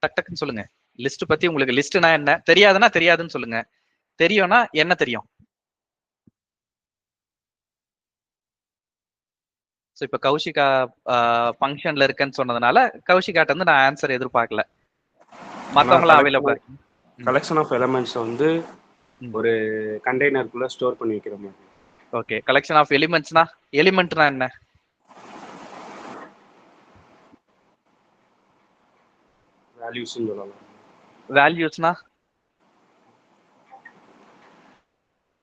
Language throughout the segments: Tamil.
டக் டக்குன்னு சொல்லுங்க. லிஸ்ட் பத்தி உங்களுக்கு லிஸ்ட்னா என்ன தெரியாதுன்னா தெரியாதுன்னு சொல்லுங்க. தெரியும்னா என்ன தெரியும்? ஸோ இப்போ கௌஷிகா ஃபங்க்ஷன்ல இருக்கேன்னு சொன்னதுனால கௌஷிகாட்ட வந்து நான் ஆன்சர் எதிர்பார்க்கல. மற்றவங்களாம் அவைலபிளா இருக்கு. கலெக்ஷன் ஆஃப் எலிமெண்ட்ஸ் வந்து ஒரு கண்டெய்னருக்குள்ள ஸ்டோர் பண்ணி வைக்கிற மாதிரி. ஓகே, கலெக்ஷன் ஆஃப் எலிமெண்ட்ஸ்னா எலிமெண்ட்னா என்ன? வேல்யூஸ் சொல்லலாம். வேல்யூஸ்னா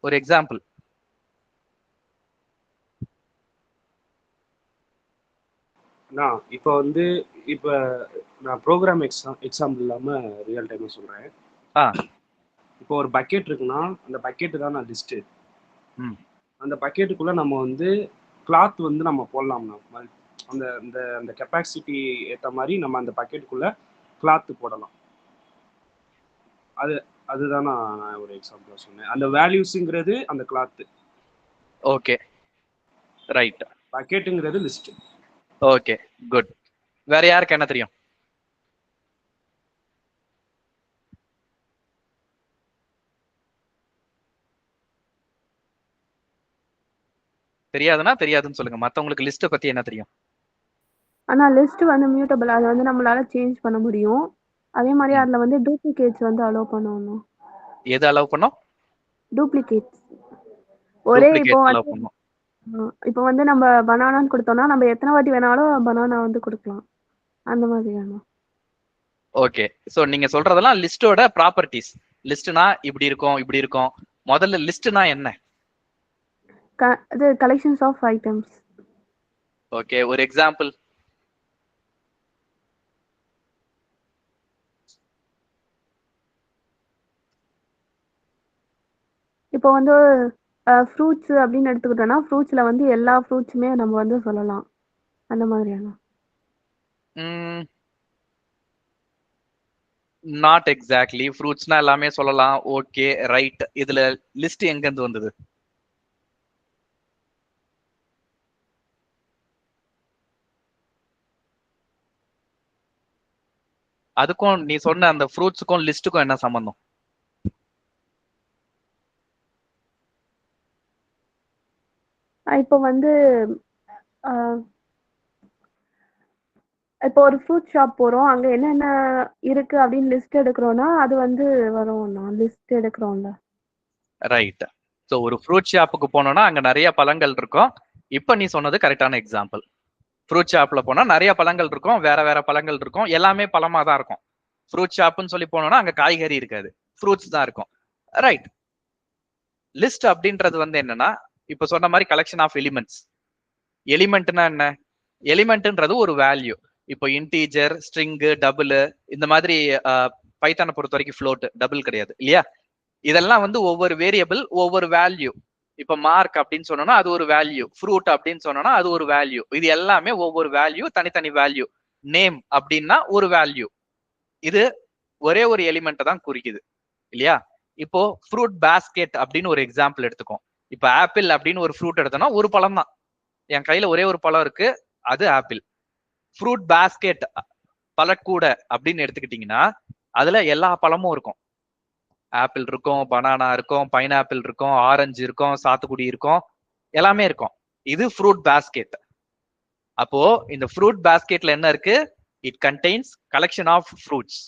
ஒரு எக்ஸாம்பிள். இப்போ வந்து இப்போ நான் ப்ரோக்ராம் எக்ஸாம்பிள் இல்லாமல் ரியல் டைமாக சொல்கிறேன். இப்போ ஒரு பக்கெட் இருக்குன்னா அந்த பக்கெட்டு தான் நான் லிஸ்ட்டு. அந்த பக்கெட்டுக்குள்ளே நம்ம வந்து கிளாத் வந்து நம்ம போடலாம்னா அந்த அந்த அந்த கெப்பாசிட்டி ஏற்ற மாதிரி நம்ம அந்த பக்கெட்டுக்குள்ளே கிளாத்து போடலாம். அதுதான் நான் ஒரு எக்ஸாம்பிளாக சொன்னேன். அந்த வேல்யூஸுங்கிறது அந்த கிளாத்து. Okay, right. பக்கெட்டுங்கிறது லிஸ்ட். Okay, good. வேற யாருக்கு என்ன தெரியும்? தெரியாதுன்னா தெரியாதுன்னு சொல்லுங்க. மத்தவங்களுக்கு லிஸ்ட் பத்தி என்ன தெரியும்? ஆனா லிஸ்ட் வந்து மியூட்டபிள், அது வந்து நம்மளால சேஞ்ச் பண்ண முடியும். அதே மாதிரி அதுல வந்து டூப்ளிகேட்ஸ் வந்து அலோவ் பண்ணணும். எது அலோவ் பண்ணோம்? டூப்ளிகேட்ஸ். ஒரே இப்போ வந்து நம்ம பனானான்னு கொடுத்தோம்னா நம்ம எத்தனை வாட்டி வேணாலும் பனானா வந்து கொடுக்கலாம், அந்த மாதிரியான. ஓகே, சோ நீங்க சொல்றதெல்லாம் லிஸ்டோட ப்ராப்பர்ட்டிஸ். லிஸ்ட்னா இப்படி இருக்கும் இப்படி இருக்கும். முதல்ல லிஸ்ட்னா என்ன? இது கலெக்ஷன்ஸ் ஆஃப் ஐட்டம்ஸ். ஓகே, ஒரு எக்ஸாம்பிள். இப்போ வந்து ஃப்ரூட்ஸ் அப்படின்னு எடுத்துக்கிட்டோம்னா ஃப்ரூட்ஸ்ல வந்து எல்லா ஃப்ரூட்ஸுமே நம்ம வந்து சொல்லலாம், அந்த மாதிரியான. Not exactly. ஃப்ரூட்ஸ்னா எல்லாமே சொல்லலாம். Okay, right. இதுல லிஸ்ட் எங்க இருந்து வந்தது? அதுக்கும் நீ சொன்ன அந்த ஃப்ரூட்ஸுக்கும் லிஸ்ட்டுக்கும் என்ன சம்பந்தம்? இப்போ வந்து இப்போ ஒரு ஃப்ரூட் ஷாப் போறோம், அங்க என்னென்ன இருக்கு அப்படின்னு லிஸ்ட் எடுக்கிறோம்னா அது வந்து வரும்னா லிஸ்ட் எடுக்கிறோம்ல. ரைட். ஸோ ஒரு ஃப்ரூட் ஷாப்புக்கு போனோம்னா அங்க நிறைய பழங்கள் இருக்கும். இப்போ நீ சொன்னது கரெக்டான எக்ஸாம்பிள். ஃப்ரூட் ஷாப்ல போனா நிறைய பழங்கள் இருக்கும், வேற வேற பழங்கள் இருக்கும், எல்லாமே பழமா தான் இருக்கும். ஃப்ரூட் ஷாப்னு சொல்லி போனோம்னா அங்க காய்கறி இருக்காது, ஃப்ரூட்ஸ் தான் இருக்கும். ரைட். லிஸ்ட் அப்படின்றது வந்து என்னன்னா, இப்ப சொன்ன மாதிரி கலெக்ஷன் ஆஃப் எலிமெண்ட்ஸ். எலிமெண்ட்னா என்ன? எலிமெண்ட்ன்றது ஒரு வேல்யூ. இப்போ இன்டீஜர், ஸ்ட்ரிங்கு, டபுள், இந்த மாதிரி பைத்தானை பொறுத்த வரைக்கும் ஃப்ளோட், டபுள் கிடையாது இல்லையா? இதெல்லாம் வந்து ஒவ்வொரு வேரியபிள், ஒவ்வொரு வேல்யூ. இப்ப மார்க் அப்படின்னு சொன்னோம்னா அது ஒரு வேல்யூ, ஃப்ரூட் அப்படின்னு சொன்னோம்னா அது ஒரு வேல்யூ. இது எல்லாமே ஒவ்வொரு வேல்யூ, தனித்தனி வேல்யூ. நேம் அப்படின்னா ஒரு வேல்யூ. இது ஒரே ஒரு எலிமெண்ட் தான் குறிக்குது இல்லையா? இப்போ ஃப்ரூட் பாஸ்கெட் அப்படின்னு ஒரு எக்ஸாம்பிள் எடுத்துக்கோம். இப்ப ஆப்பிள் அப்படின்னு ஒரு ஃப்ரூட் எடுத்தோம்னா ஒரு பழம் தான். என் கையில ஒரே ஒரு பழம் இருக்கு, அது ஆப்பிள். ஃப்ரூட் பாஸ்கெட் பழக்கூட அப்படின்னு எடுத்துக்கிட்டீங்கன்னா அதுல எல்லா பழமும் இருக்கும். ஆப்பிள் இருக்கும், பனானா இருக்கும், பைனாப்பிள் இருக்கும், ஆரஞ்சு இருக்கும், சாத்துக்குடி இருக்கும், எல்லாமே இருக்கும். இது ஃப்ரூட் பாஸ்கெட். அப்போ இந்த ஃப்ரூட் பாஸ்கெட்ல என்ன இருக்கு? It contains collection of fruits.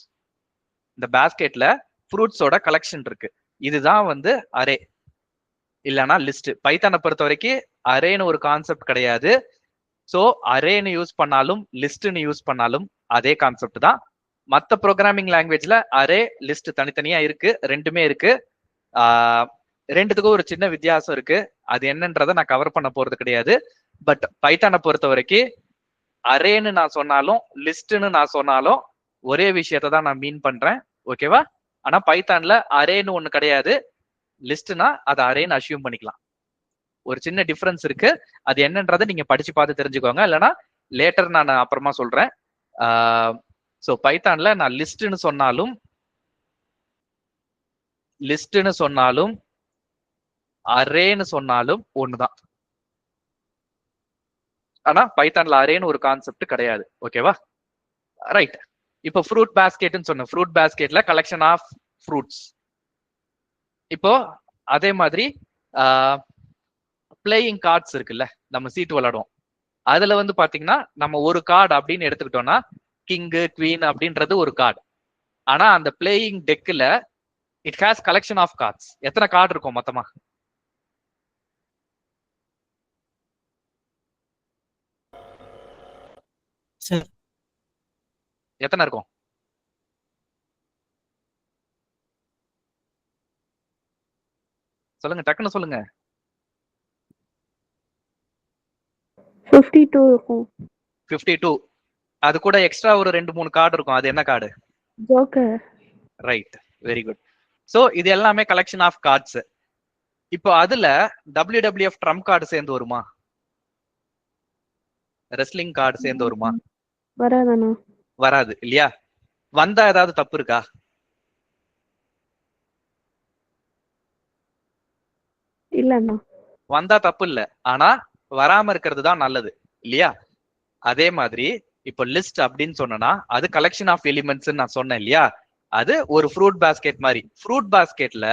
இந்த பாஸ்கெட்ல ஃப்ரூட்ஸோட கலெக்ஷன் இருக்கு. இதுதான் வந்து அரே இல்லைன்னா லிஸ்ட். பைத்தானை பொறுத்த வரைக்கும் அரேன்னு ஒரு கான்செப்ட் கிடையாது. ஸோ அரேன்னு யூஸ் பண்ணாலும் லிஸ்ட்னு யூஸ் பண்ணாலும் அதே கான்செப்ட் தான். மற்ற ப்ரோக்ராமிங் லாங்குவேஜ்ல அரே லிஸ்ட் தனித்தனியா இருக்கு, ரெண்டுமே இருக்கு. ரெண்டுத்துக்கும் ஒரு சின்ன வித்தியாசம் இருக்கு. அது என்னன்றதை நான் கவர் பண்ண போறது கிடையாது. பட் பைத்தானை பொறுத்த வரைக்கும் அரேன்னு நான் சொன்னாலும் லிஸ்ட்னு நான் சொன்னாலும் ஒரே விஷயத்தை தான் நான் மீன் பண்றேன். ஓகேவா? ஆனா பைத்தான்ல அரேன்னு ஒண்ணு கிடையாது, லிஸ்ட்னா அதை அரேன்னு அசியூம் பண்ணிக்கலாம். ஒரு சின்ன டிஃபரன்ஸ் இருக்கு. அது என்னன்றதை நீங்க படிச்சு பார்த்து தெரிஞ்சுக்கோங்க, இல்லைன்னா லேட்டர் நான் அப்புறமா சொல்றேன். ஸோ பைத்தான்ல நான் லிஸ்ட்னு சொன்னாலும் அரேன்னு சொன்னாலும் ஒண்ணுதான். ஆனா பைத்தான்ல அரேன்னு ஒரு கான்செப்ட் கிடையாது. ஓகேவா? ரைட். இப்போ ஃப்ரூட் பேஸ்கெட்னு சொன்னேன். ஃப்ரூட் பேஸ்கெட்ல கலெக்ஷன் ஆஃப் ஃப்ரூட்ஸ். இப்போ அதே மாதிரி பிளேயிங் கார்ட்ஸ் இருக்குல்ல, நம்ம சீட்டு விளையாடுவோம். அதுல வந்து பாத்தீங்கன்னா நம்ம ஒரு கார்டு அப்படின்னு எடுத்துக்கிட்டோம்னா கிங்கு குவீன் அப்படின்றது ஒரு கார்டு. ஆனா அந்த பிளேயிங் டெக்ல it has collection of cards. எத்தனை கார்டு இருக்கும் மொத்தமா? எத்தனை இருக்கும்? சொல்லுங்க, டக்குன்னு சொல்லுங்க. 52 இருக்கும். 52. அது கூட எக்ஸ்ட்ரா ஒரு 2-3 கார்டு இருக்கும். அது என்ன card? Joker. Right, very good. So இது எல்லாமே கலெக்ஷன் ஆஃப் கார்ட்ஸ். இப்போ அதுல WWF ட்ரம்ப் கார்டு சேர்ந்து வருமா? ரெஸ்லிங் கார்டு சேர்ந்து வருமா? வராதானா? வராது இல்லையா? வந்தா ஏதாவது தப்பு இருக்கா? இல்லண்ணா. வந்தா தப்பு இல்ல, ஆனா வராம இருக்கிறது தான் நல்லது இல்லையா? அதே மாதிரி இப்போ லிஸ்ட் அப்படின்னு சொன்னா அது கலெக்ஷன் ஆஃப் எலிமெண்ட்ஸ் நான் சொன்னேன் இல்லையா? அது ஒரு ஃப்ரூட் பாஸ்கெட் மாதிரி. ஃப்ரூட் பாஸ்கெட்ல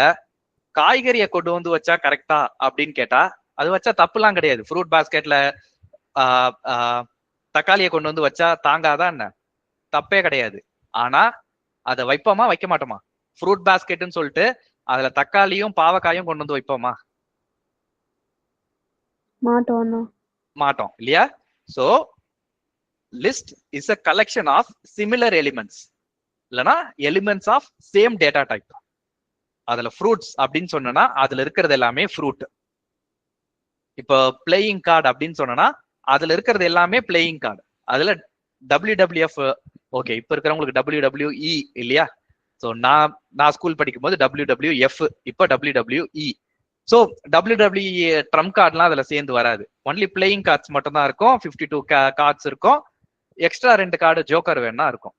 காய்கறியை கொண்டு வந்து வச்சா கரெக்டா அப்படின்னு கேட்டா அது வச்சா தப்புலாம் கிடையாது. ஃப்ரூட் பாஸ்கெட்ல தக்காளியை கொண்டு வந்து வச்சா தாங்காதான் என்ன? தப்பே கிடையாது. ஆனா அதை வைப்போமா வைக்க மாட்டோமா? ஃப்ரூட் பாஸ்கெட்னு சொல்லிட்டு அதுல தக்காளியும் பாவக்காயும் கொண்டு வந்து வைப்போமா? மாட்டோம் இல்லையா? So list is a collection of similar elements, இல்லனா elements of same data type. அதுல ஃப்ரூட்ஸ் அப்படின்னு சொன்னா அதுல இருக்கிறது எல்லாமே ஃப்ரூட். இப்போ பிளேயிங் கார்டு அப்படின்னு சொன்னா அதுல இருக்கிறது எல்லாமே பிளேயிங் கார்டு. அதுல WWF ஓகே, இப்ப இருக்கிறவங்களுக்கு WWE இல்லையா? ஸோ நான் ஸ்கூல் படிக்கும் போது WWF, இப்போ WWE. ஸோ WWE ட்ரம்ப் கார்டுலாம் அதுல சேர்ந்து வராது. ஒன்லி பிளேயிங் கார்ட்ஸ் மட்டும் தான் இருக்கும். 52 கார்ட்ஸ் இருக்கும். எக்ஸ்ட்ரா 2 கார்டு ஜோக்கர் வேணா இருக்கும்.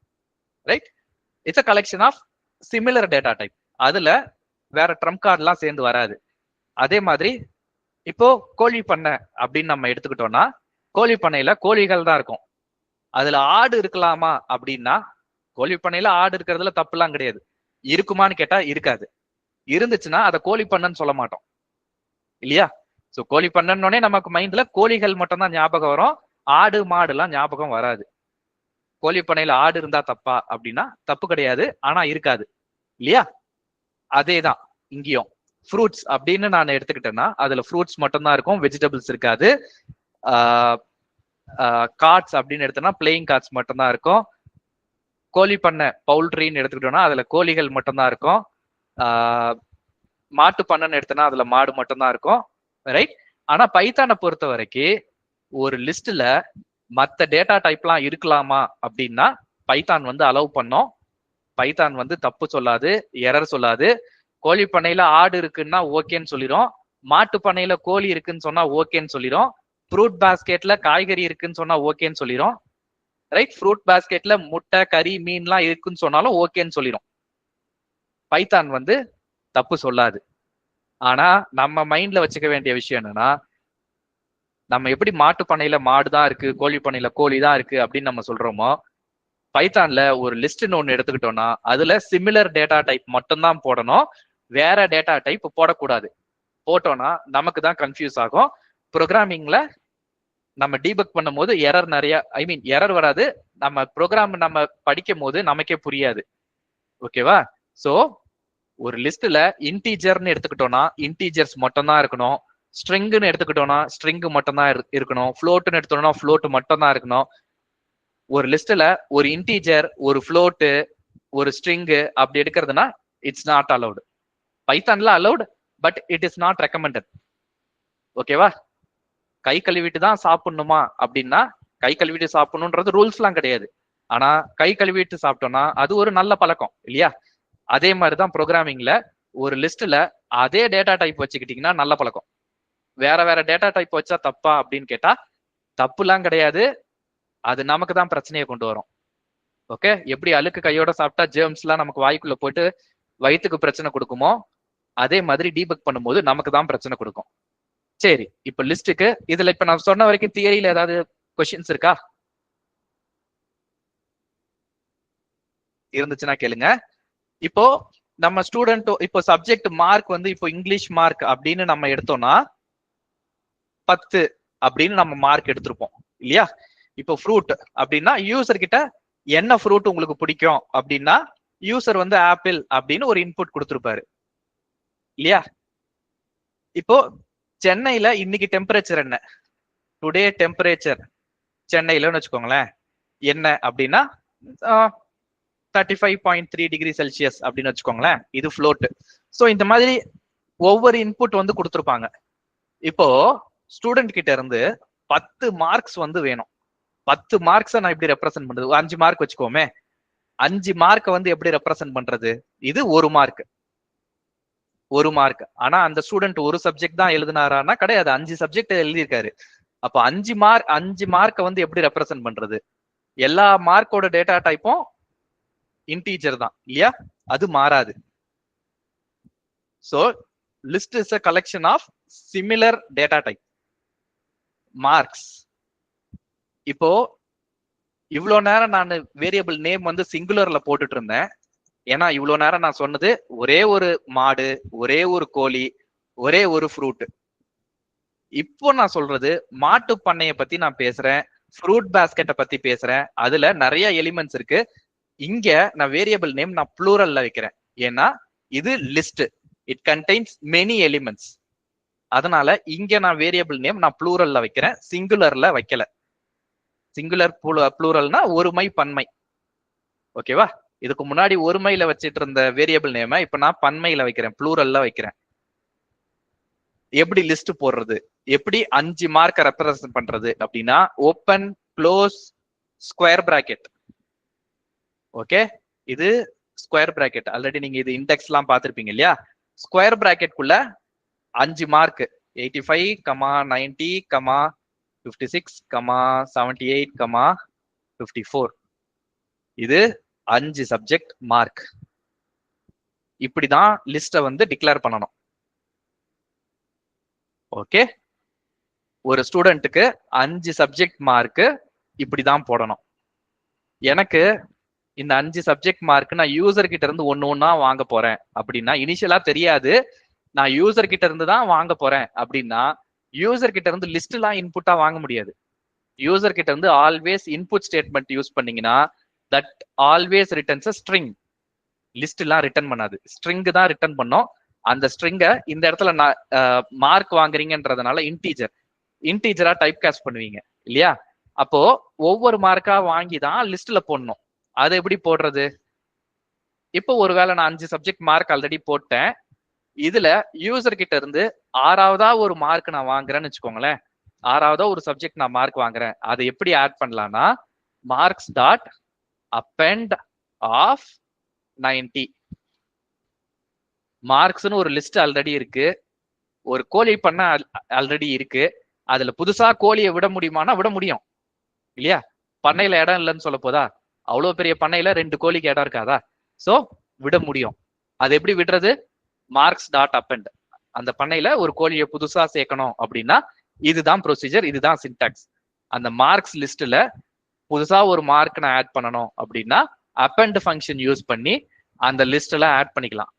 Right? It's a collection of similar data type. அதுல வேற ட்ரம்ப் கார்டுலாம் சேர்ந்து வராது. அதே மாதிரி இப்போ கோழி பண்ணை அப்படின்னு நம்ம எடுத்துக்கிட்டோம்னா கோழி பண்ணையில கோழிகள் தான் இருக்கும். அதுல ஆடு இருக்கலாமா அப்படின்னா கோழி பண்ணையில ஆடு இருக்கிறதுல தப்புலாம் கிடையாது. இருக்குமான்னு கேட்டா இருக்காது. இருந்துச்சுன்னா அதை கோழி பண்ணைன்னு சொல்ல மாட்டோம் இல்லையா? சோ கோழி பண்ணனோடனே நமக்கு மைண்ட்ல கோழிகள் மட்டும் தான் ஞாபகம் வரும். ஆடு மாடு எல்லாம் ஞாபகம் வராது. கோழி பண்ணையில ஆடு இருந்தா தப்பா அப்படின்னா தப்பு கிடையாது, ஆனா இருக்காது இல்லையா? அதேதான் இங்கேயும். ஃப்ரூட்ஸ் அப்படின்னு நான் எடுத்துக்கிட்டேன்னா அதுல ஃப்ரூட்ஸ் மட்டும் தான் இருக்கும், வெஜிடபிள்ஸ் இருக்காது. கார்ட்ஸ் அப்படின்னு எடுத்தோம்னா பிளேயிங் கார்ட்ஸ் மட்டும் தான் இருக்கும். கோழி பண்ணை பவுல்ட்ரின்னு எடுத்துக்கிட்டோம்னா அதுல கோழிகள் மட்டும் தான் இருக்கும். மாட்டு பண்ணைன்னு எடுத்தோம்னா அதுல மாடு மட்டும் தான் இருக்கும். ரைட்? ஆனா பைத்தானை பொறுத்த வரைக்கும் ஒரு லிஸ்ட்ல மற்ற டேட்டா டைப்லாம் இருக்கலாமா அப்படின்னா பைத்தான் வந்து அலோவ் பண்ணோம். பைத்தான் வந்து தப்பு சொல்லாது, எரர் சொல்லாது. கோழி பண்ணையில ஆடு இருக்குன்னா ஓகேன்னு சொல்லிடும். மாட்டு பண்ணையில கோழி இருக்குன்னு சொன்னா ஓகேன்னு சொல்லிடும். ஃப்ரூட் பாஸ்கெட்ல காய்கறி இருக்குன்னு சொன்னா ஓகேன்னு சொல்லிடும். ரைட்? ஃப்ரூட் பாஸ்கெட்ல முட்டை கறி மீன்லாம் இருக்குன்னு சொன்னாலும் ஓகேன்னு சொல்லிடும். பைத்தான் வந்து தப்பு சொல்லாது. ஆனா நம்ம மைண்ட்ல வச்சுக்க வேண்டிய விஷயம் என்னன்னா, நம்ம எப்படி மாட்டு பண்ணையில மாடு தான் இருக்கு, கோழி பண்ணையில கோழி தான் இருக்கு அப்படின்னு நம்ம சொல்றோமோ, பைத்தான்ல ஒரு லிஸ்ட்னு ஒண்ணு எடுத்துக்கிட்டோம்னா அதுல சிமிலர் டேட்டா டைப் மட்டும் தான் போடணும். வேற டேட்டா டைப் போடக்கூடாது. போட்டோம்னா நமக்கு தான் கன்ஃபியூஸ் ஆகும். ப்ரோக்ராமிங்ல நம்ம டீபக் பண்ணும்போது எரர் நிறைய, எரர் வராது. நம்ம ப்ரோக்ராம் நம்ம படிக்கும் போது நமக்கே புரியாது. ஓகேவா? சோ ஒரு லிஸ்ட்ல இன்டீஜர்னு எடுத்துக்கிட்டோம்னா இன்டீஜர்ஸ் மட்டும் தான் இருக்கணும். ஸ்ட்ரிங்னு எடுத்துக்கிட்டோம்னா ஸ்ட்ரிங் மட்டும் தான் இருக்கணும். ஃப்ளோட்னு எடுத்துட்டோம்னா ஃப்ளோட் மட்டும் தான் இருக்கணும். ஒரு லிஸ்ட்ல ஒரு இன்டீஜர், ஒரு ஃப்ளோட்டு, ஒரு ஸ்ட்ரிங் அப்படி எடுக்கிறதுனா இட்ஸ் நாட் அலௌட். பைத்தான்ல allowed, but it is not recommended. ஓகேவா? கை கழுவிட்டு தான் சாப்பிடணுமா அப்படின்னா கை கழுவிட்டு சாப்பிடணுன்றது ரூல்ஸ்லாம் கிடையாது. ஆனா கை கழுவிட்டு சாப்பிட்டோம்னா அது ஒரு நல்ல பழக்கம் இல்லையா? அதே மாதிரிதான் ப்ரோக்ராமிங்ல ஒரு லிஸ்ட்ல அதே டேட்டா டைப் வச்சுக்கிட்டீங்கன்னா நல்ல பழக்கம். வேற வேற டேட்டா டைப் வச்சா தப்பா அப்படின்னு கேட்டா தப்புலாம் கிடையாது. அது நமக்கு தான் பிரச்சனையை கொண்டு வரும். ஓகே? எப்படி அழுக்கு கையோட சாப்பிட்டா ஜேர்ம்ஸ் எல்லாம் நமக்கு வாய்க்குள்ள போயிட்டு வயிற்றுக்கு பிரச்சனை கொடுக்குமோ, அதே மாதிரி டீபக் பண்ணும்போது நமக்கு தான் பிரச்சனை கொடுக்கும். சரி, இப்ப லிஸ்ட்டுக்கு இதுல இப்ப நான் சொன்ன வரைக்கும் தியரியில ஏதாவது கொஸ்டின்ஸ் இருக்கா? இருந்துச்சுன்னா கேளுங்க. இப்போ நம்ம ஸ்டூடெண்ட் இப்போ சப்ஜெக்ட் மார்க் வந்து இப்போ இங்கிலீஷ் மார்க் அப்படின்னு நம்ம எடுத்தோம்னா 10 அப்படின்னு நம்ம மார்க் எடுத்திருப்போம் இல்லையா? இப்போ ஃப்ரூட் அப்படின்னா யூசர் கிட்ட என்ன ஃப்ரூட் உங்களுக்கு பிடிக்கும் அப்படின்னா யூசர் வந்து ஆப்பிள் அப்படின்னு ஒரு இன்புட் கொடுத்துருப்பாரு இல்லையா? இப்போ சென்னையில இன்னைக்கு டெம்பரேச்சர் என்ன? டுடே டெம்பரேச்சர் சென்னையிலன்னு வச்சுக்கோங்களேன் என்ன அப்படின்னா 35.3 டிகிரி செல்சியஸ் அப்படின்னு வச்சுக்கோங்களேன். இது ஃப்ளோட். ஸோ இந்த மாதிரி ஒவ்வொரு இன்புட் வந்து கொடுத்துருப்பாங்க. இப்போ ஸ்டூடெண்ட் கிட்ட இருந்து 10 மார்க்ஸ் வந்து வேணும். 10 மார்க்ஸை நான் எப்படி ரெப்ரசென்ட் பண்றது? 5 மார்க் வச்சுக்கோமே. 5 மார்க்கை வந்து எப்படி ரெப்ரசென்ட் பண்றது? இது 1 மார்க். 1 மார்க். ஆனா அந்த ஸ்டூடெண்ட் ஒரு சப்ஜெக்ட் தான் எழுதினாரான்னா கிடையாது, 5 சப்ஜெக்ட் எழுதியிருக்காரு. அப்ப 5 மார்க்கை வந்து எப்படி ரெப்ரசென்ட் பண்றது? எல்லா மார்க்கோட டேட்டா டைப்பும் இன்டீஜர் தான் இல்லையா? அது மாறாது. So list is a collection of similar data type. Marks. இப்போ இவ்வளவு நேரம் நான் வேரியபிள் நேம் வந்து சிங்குலர்ல போட்டுட்டு இருந்தேன். ஏன்னா இவ்வளவு நேரம் நான் சொன்னது ஒரே ஒரு மாடு, ஒரே ஒரு கோழி, ஒரே ஒரு ஃப்ரூட். இப்போ நான் சொல்றது மாட்டு பண்ணைய பத்தி நான் பேசுறேன், ஃப்ரூட் பாஸ்கெட்டை பத்தி பேசுறேன். அதுல நிறைய எலிமெண்ட்ஸ் இருக்கு. இங்க நான் வேரியபிள் நேம் நான் ப்ளூரல்ல வைக்கிறேன். ஏன்னா இது list. It contains many elements. அதனால இங்க நான் வேரியபிள் நேம் நான் ப்ளூரல்ல வைக்கிறேன், சிங்குலர்ல வைக்கல. சிங்குலர் ப்ளூரல்னா ஒருமை பன்மை. ஓகேவா? இதுக்கு முன்னாடி ஒருமையில வச்சிட்டு இருந்த வேரியபிள் நேம இப்ப நான் பன்மையில வைக்கிறேன், ப்ளூரல்ல வைக்கிறேன். எப்படி லிஸ்ட் போடுறது, எப்படி 5 மார்க்கை ரெப்ரசென்ட் பண்றது அப்படின்னா open close square bracket. Okay, இது ஸ்கொயர் பிராக்கெட். ஆல்ரெடி நீங்க இது இண்டெக்ஸ் எல்லாம் பார்த்திருப்பீங்க இல்லையா? ஸ்கொயர் பிராக்கெட்குள்ள 5 மார்க் 85, 90, 56, 78, 54. இது 5 சப்ஜெக்ட் மார்க். இப்படிதான் லிஸ்ட வந்து டிக்ளேர் பண்ணணும். ஓகே, ஒரு ஸ்டூடெண்ட்டுக்கு 5 சப்ஜெக்ட் மார்க் இப்படிதான் போடணும். எனக்கு இந்த 5 சப்ஜெக்ட் மார்க் நான் யூசர் கிட்ட இருந்து ஒண்ணா வாங்க போறேன் அப்படின்னா இனிஷியலா தெரியாது. நான் யூசர் கிட்ட இருந்து தான் வாங்க போறேன் அப்படின்னா யூசர் கிட்ட இருந்து லிஸ்ட் எல்லாம் இன்புட்டா வாங்க முடியாது. யூசர் கிட்ட இருந்து ஆல்வேஸ் இன்புட் ஸ்டேட்மெண்ட் யூஸ் பண்ணீங்கன்னா that always returns a string. List எல்லாம் ரிட்டர்ன் பண்ணாது, ஸ்ட்ரிங் தான் ரிட்டர்ன் பண்ணும். அந்த ஸ்ட்ரிங்கை இந்த இடத்துல நான் மார்க் வாங்குறீங்கன்றதுனால இன்டீஜரா டைப் காஸ்ட் பண்ணுவீங்க இல்லையா? அப்போ ஒவ்வொரு மார்க்கா வாங்கி தான் லிஸ்ட்ல போடணும். அதை எப்படி போடுறது? இப்போ ஒருவேளை நான் 5 சப்ஜெக்ட் மார்க் ஆல்ரெடி போட்டேன். இதுல யூசர் கிட்ட இருந்து 6வதா ஒரு மார்க் நான் வாங்குறேன்னு வச்சுக்கோங்களேன். 6வதா ஒரு சப்ஜெக்ட் நான் மார்க் வாங்குறேன். அதை எப்படி ஆட் பண்ணலாம்னா மார்க்ஸ் டாட் அப்பெண்ட் ஆஃப் 90. மார்க்ஸ்னு ஒரு லிஸ்ட் ஆல்ரெடி இருக்கு, ஒரு கோழி பண்ண ஆல்ரெடி இருக்கு. அதுல புதுசா கோழியை விட முடியுமானா விட முடியும் இல்லையா? பண்ணையில இடம் இல்லைன்னு சொல்ல போதா? அவ்வளவு பெரிய பண்ணையில 2 கோழிக்கு இடம் இருக்காதா? சோ விட முடியும். அது எப்படி விடுறது? Marks dot append. அந்த பண்ணையில ஒரு கோழியை புதுசா சேர்க்கணும் அப்படின்னா இதுதான் ப்ரொசீஜர், இதுதான் சின்டாக்ஸ். அந்த மார்க்ஸ் லிஸ்ட்ல புதுசா ஒரு மார்க் நான் ஆட் பண்ணணும் அப்படின்னா அப்பெண்ட் ஃபங்க்ஷன் யூஸ் பண்ணி அந்த லிஸ்ட்ல ஆட் பண்ணிக்கலாம்.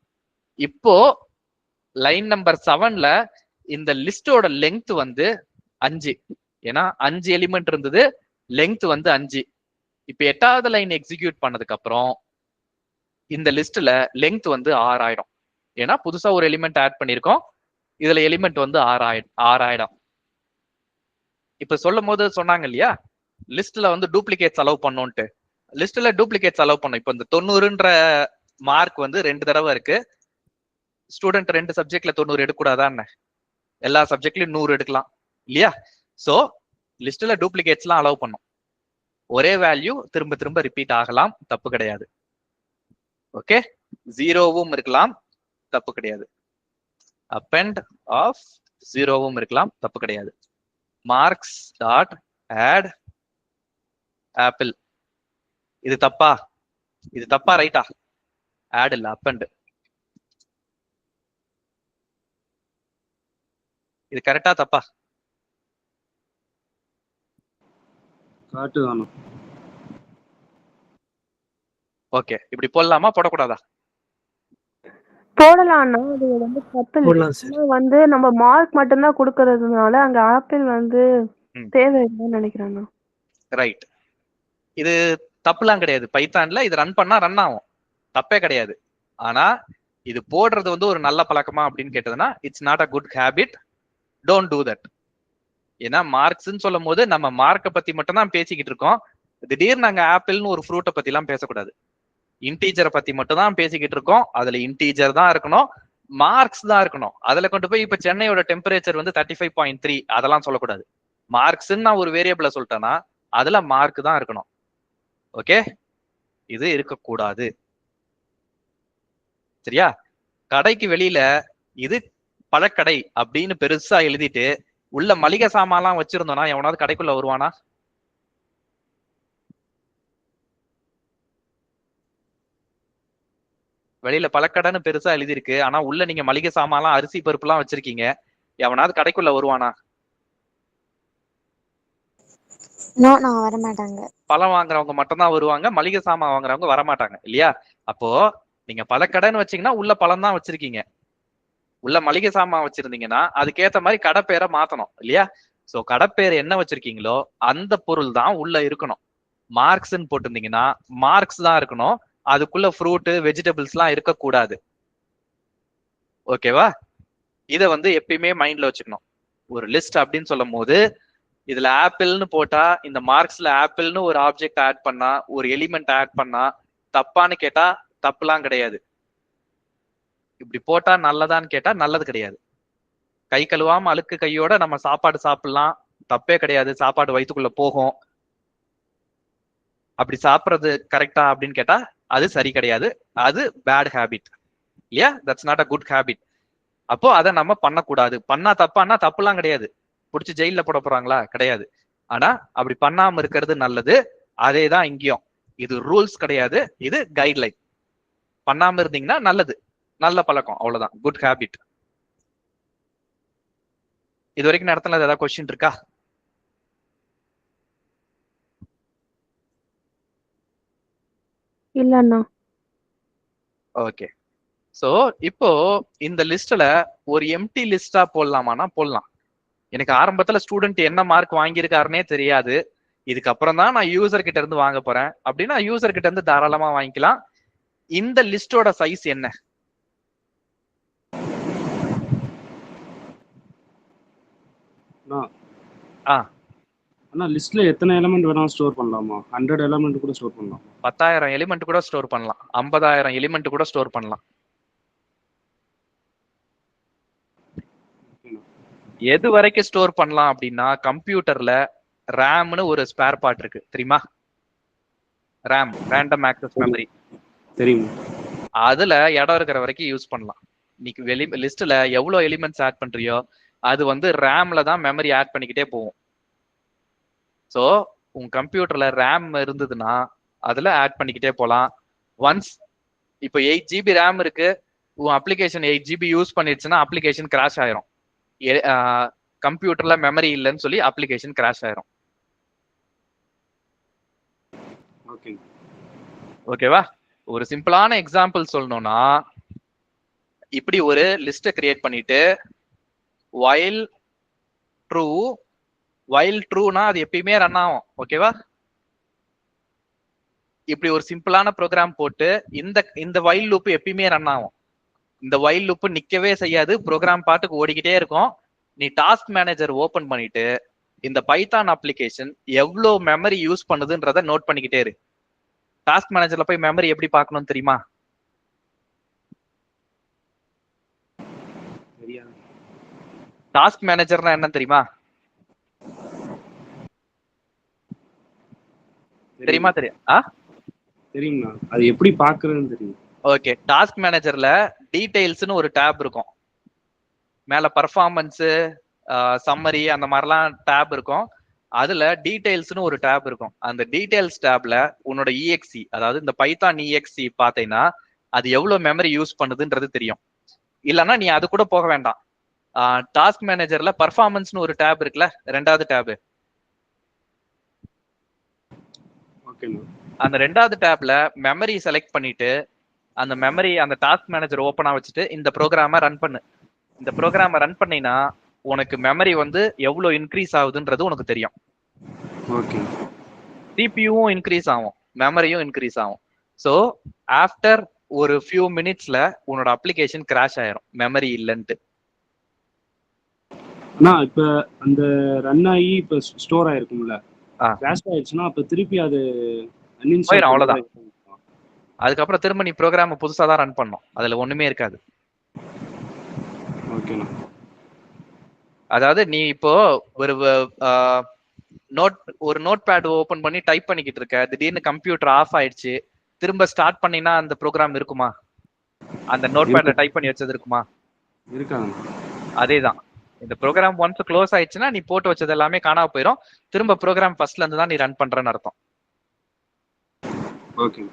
இப்போ லைன் நம்பர் 7ல இந்த லிஸ்டோட லெங்த் வந்து 5. ஏன்னா 5 எலிமெண்ட் இருந்தது, லெங்த் வந்து 5. இப்ப 8வது லைன் எக்ஸிக்யூட் பண்ணதுக்கு அப்புறம் இந்த லிஸ்ட்ல லெங்த் வந்து 6 ஆயிடும். ஏன்னா புதுசா ஒரு எலிமெண்ட் ஆட் பண்ணிருக்கோம், இதுல எலிமெண்ட் வந்து 6 ஆயிடும். இப்ப சொல்லும் போது சொன்னாங்க இல்லையா லிஸ்ட்ல வந்து டூப்ளிகேட்ஸ் அலோவ் பண்ணோன்ட்டு. லிஸ்ட்ல டூப்ளிகேட்ஸ் அலோவ் பண்ணும். இப்போ இந்த 90ன்ற மார்க் வந்து 2 தடவை இருக்கு. ஸ்டூடெண்ட் 2 சப்ஜெக்ட்ல 90 எடுக்கக்கூடாதான்னு? எல்லா சப்ஜெக்ட்லயும் 100 எடுக்கலாம் இல்லையா? சோ லிஸ்ட்ல டூப்ளிகேட்ஸ் எல்லாம் அலோவ் பண்ணும். ஒரே வேல்யூ திரும்ப திரும்ப ரிப்பீட் ஆகலாம், தப்பு கிடையாது. ஓகே, 0வும் இருக்கலாம், தப்பு கிடையாது. அப்பெண்ட் ஆஃப் 0வும் இருக்கலாம், தப்பு கிடையாது. Marks dot add apple. இது தப்பா? இது தப்பா ரைட்டா? ஆட் இல்ல, அப்பெண்ட். இது கரெக்டா தப்பா? காட்டு தானே. ஓகே, இப்படி போடலாமா போடக்கூடாதா? போடலாம்னா அது வந்து தப்பு. போடலாம் சார். ஆனா வந்து நம்ம மார்க் மட்டும்தான் கொடுக்கறதுனால அங்க ஆப்பிள் வந்து தேவையில்லைன்னு நினைக்கிறேன் நான். ரைட், இது தப்புலாம் கிடையாது. பைத்தான்ல இது ரன் பண்ணா ரன் ஆகும், தப்பே கிடையாது. ஆனா இது போடுறது வந்து ஒரு நல்ல பழக்கமா அப்படின்னு கேட்டதுன்னா it's not a good habit, don't do that. ஏன்னா மார்க்ஸ்ன்னு சொல்லும் போது நம்ம மார்க்கை பத்தி மட்டும் தான் பேசிக்கிட்டு இருக்கோம். திடீர்னு நாங்க ஆப்பிள்னு ஒரு ஃப்ரூட்டை பத்தி எல்லாம் பேசக்கூடாது. இன்டீஜரை பத்தி மட்டும் தான் பேசிக்கிட்டு இருக்கோம். அதுல இன்டீஜர் தான் இருக்கணும், மார்க்ஸ் தான் இருக்கணும். அதுல கொண்டு போய் இப்ப சென்னையோட டெம்பரேச்சர் வந்து 35.3 அதெல்லாம் சொல்லக்கூடாது. மார்க்ஸ்ன்னு நான் ஒரு வேரியபிளை சொல்லிட்டேன்னா அதுல மார்க் தான் இருக்கணும். ஓகே, இது இருக்கக்கூடாது. சரியா? கடைக்கு வெளியில இது பழக்கடை அப்படின்னு பெருசா எழுதிட்டு உள்ள மளிகை சாமான்லாம் வச்சிருந்தோம்னா எவனாவது கடைக்குள்ள வருவானா? வெளியில பழக்கடைன்னு பெருசா எழுதிருக்கு, ஆனா உள்ள நீங்க மளிகை சாமான்லாம் அரிசி பருப்பு எல்லாம் வச்சிருக்கீங்க, எவனாவது கடைக்குள்ள வருவானா? நான் வர மாட்டாங்க. பழம் வாங்குறவங்க மட்டும் தான் வருவாங்க, மளிகை சாமான் வாங்குறவங்க வரமாட்டாங்க இல்லையா? அப்போ நீங்க பழக்கடைன்னு வச்சீங்கன்னா உள்ள பழம் தான் வச்சிருக்கீங்க. உள்ள மளிகை சாமான் வச்சிருந்தீங்கன்னா அதுக்கேத்த மாதிரி கடை பேரை மாத்தணும் இல்லையா? சோ கடை பேர் என்ன வச்சிருக்கீங்களோ அந்த பொருள் தான் உள்ள இருக்கணும். மார்க்ஸ்ன்னு போட்டிருந்தீங்கன்னா மார்க்ஸ் தான் இருக்கணும், அதுக்குள்ள ஃப்ரூட் வெஜிடபிள்ஸ் எல்லாம் இருக்கக்கூடாது. ஓகேவா? இதை வந்து எப்பயுமே மைண்ட்ல வச்சுக்கணும். ஒரு லிஸ்ட் அப்படின்னு சொல்லும் போது இதுல ஆப்பிள்னு போட்டா இந்த மார்க்ஸ்ல ஆப்பிள்னு ஒரு ஆப்ஜெக்ட் ஆட் பண்ணா ஒரு எலிமெண்ட் ஆட் பண்ணா தப்பான்னு கேட்டா தப்புலாம் கிடையாது. இப்படி போட்டா நல்லதான்னு கேட்டா நல்லது கிடையாது. கை கழுவாம அழுக்கு கையோட நம்ம சாப்பாடு சாப்பிடலாம், தப்பே கிடையாது, சாப்பாடு வயிற்றுக்குள்ள போகும். அப்படி சாப்பிட்றது கரெக்டா அப்படின்னு கேட்டா அது சரி கிடையாது, அது பேட் ஹேபிட் இல்லையா? That's not a good habit. அப்போ அதை நம்ம பண்ணக்கூடாது. பண்ணா தப்பானா தப்புலாம் கிடையாது, பிடிச்சி ஜெயில போட போறாங்களா? கிடையாது. ஆனா அப்படி பண்ணாம இருக்கிறது நல்லது. அதே தான் இங்கேயும், இது ரூல்ஸ் கிடையாது, இது கைட்லைன். பண்ணாம இருந்தீங்கன்னா நல்லது, நல்ல பழக்கம், அவ்வளவுதான், குட் ஹேபிட். இது வரைக்கும் நடத்தினது ஏதாவது கொஸ்டின் இருக்கா? இல்லண்ணா. ஓகே, சோ இப்போ இந்த லிஸ்ட்ல ஒரு எம்டி லிஸ்டா போடலாமான்னா போடலாம். எனக்கு ஆரம்பத்துல ஸ்டூடெண்ட் என்ன மார்க் வாங்கியிருக்காருன்னே தெரியாது, இதுக்கப்புறம் தான் நான் யூசர் கிட்ட இருந்து வாங்க போறேன் அப்படின்னா யூசர் கிட்ட இருந்து தாராளமா வாங்கிக்கலாம். இந்த லிஸ்டோட சைஸ் என்ன? ஆனா லிஸ்ட்ல எத்தனை எலிமெண்ட் வேணாலும் ஸ்டோர் பண்ணலாமா? 100 எலிமெண்ட் கூட ஸ்டோர் பண்ணலாம், 10,000 எலிமெண்ட் கூட ஸ்டோர் பண்ணலாம், 50,000 எலிமெண்ட் கூட ஸ்டோர் பண்ணலாம். எது வரைக்கும் ஸ்டோர் பண்ணலாம் அப்படின்னா கம்ப்யூட்டர்ல ரேம்னு ஒரு ஸ்பேர் பார்ட் இருக்கு தெரியுமா? ரேம், ரேண்டம் ஆக்சஸ் மெமரி தெரியும். அதுல இடம் இருக்கிற வரைக்கும் யூஸ் பண்ணலாம். நீ லிஸ்ட்ல எவ்வளவு எலிமெண்ட்ஸ் ஆட் பண்றியோ அது வந்து ரேம்ல தான் மெமரி ஆட் பண்ணிக்கிட்டே போகும். ஸோ உங்க கம்ப்யூட்டர்ல ரேம் இருந்ததுன்னா அதுல ஆட் பண்ணிக்கிட்டே போகலாம். ஒன்ஸ் இப்போ 8 GB ரேம் இருக்கு, உன் அப்ளிகேஷன் 8 GB யூஸ் பண்ணிடுச்சுன்னா அப்ளிகேஷன் கிராஷ் ஆயிரும். கம்ப்யூட்டர்ல மெமரி இல்லைன்னு சொல்லி அப்ளிகேஷன் கிராஷ் ஆயிரும். ஓகேவா? ஒரு சிம்பிளான எக்ஸாம்பிள் சொல்லணும்னா இப்படி ஒரு லிஸ்ட்டை கிரியேட் பண்ணிட்டு while ட்ரூனா அது எப்பயுமே ரன் ஆகும். ஓகேவா? இப்படி ஒரு சிம்பிளான ப்ரோக்ராம் போட்டு இந்த while லூப் எப்பயுமே ரன் ஆகும். இந்த while லூப் நிக்கவே செய்யாது, ப்ரோக்ராம் பாட்டுக்கு ஓடிக்கிட்டே இருக்கும். நீ டாஸ்க் மேனேஜர் ஓபன் பண்ணிட்டு இந்த பைத்தான் அப்ளிகேஷன் எவ்வளவு மெமரி யூஸ் பண்ணுதுன்றத நோட் பண்ணிக்கிட்டே இரு. டாஸ்க் மேனேஜர்ல போய் மெமரி எப்படி பார்க்கணும் தெரியுமா? டாஸ்க் மேனேஜர்னா என்ன தெரியுமா? தெரியுமா? தெரியுமா? அது எப்படி பார்க்கறதுன்னு தெரியும். ஓகே, டாஸ்க் மேனேஜர்ல டீடைல்ஸ்னு ஒரு டேப் இருக்கும். மேல பர்ஃபார்மன்ஸ், சம்மரி அந்த மாதிரிலாம் டேப் இருக்கும். அதுல டீடைல்ஸ்னு ஒரு டேப் இருக்கும். அந்த டீடைல்ஸ் டேப்ல உன்னோட EXE, அதாவது இந்த பைத்தான் EXE பார்த்தீங்கன்னா அது எவ்வளவு மெமரி யூஸ் பண்ணுதுன்றது தெரியும். இல்லைன்னா நீ அது கூட போக வேண்டாம். டாஸ்க் மேனேஜர்ல பர்ஃபார்மன்ஸ்னு ஒரு டேப் இருக்குல்ல, ரெண்டாவது டேப். அந்த ரெண்டாவது டேப்ல மெமரி செலக்ட் பண்ணிட்டு அந்த மெமரி அந்த டாஸ்க் மேனேஜர் ஓப்பனா வச்சுட்டு இந்த ப்ரோக்ராமை ரன் பண்ணு. இந்த ப்ரோக்ராமை ரன் பண்ணினா உனக்கு மெமரி வந்து எவ்வளவு இன்க்ரீஸ் ஆகுதுன்றது உனக்கு தெரியும். ஓகே. சிபியூவும் இன்க்ரீஸ் ஆகும், மெமரியும் இன்க்ரீஸ் ஆகும். ஸோ ஆஃப்டர் ஒரு ஃபியூ மினிட்ஸ்ல உன்னோட அப்ளிகேஷன் கிராஷ் ஆயிரும் மெமரி இல்லைன்ட்டு. ஆனா இப்ப அந்த ரன் ஆகி இப்ப ஸ்டோர் ஆயிருக்கும்ல, கிராஷ் ஆயிடுச்சுன்னா அப்ப திருப்பி அது போயிடும், அவ்வளவுதான். அதுக்கப்புறம் திரும்ப நீ ப்ரோக்ராம் புதுசா தான் ரன் பண்ணும், அதுல ஒண்ணுமே இருக்காது. ஓகேண்ணா. அதாவது நீ இப்போ ஒரு நோட் பேட் ஓபன் பண்ணி டைப் பண்ணிக்கிட்டு இருக்க, திடீர்னு கம்ப்யூட்டர் ஆஃப் ஆயிடுச்சு, திரும்ப ஸ்டார்ட் பண்ணினா அந்த ப்ரோக்ராம் இருக்குமா? அந்த நோட் பேட்ல டைப் பண்ணி வச்சது இருக்குமா? இருக்காங்க. அதேதான், இந்த ப்ரோக்ராம் ஒன்ஸ் க்ளோஸ் ஆயிடுச்சுன்னா நீ போட்டு வச்சது எல்லாமே காணாம போயிடும். திரும்ப ப்ரோக்ராம் ஃபர்ஸ்ட்ல இருந்து தான் நீ ரன் பண்றன்னு அர்த்தம். ஓகே.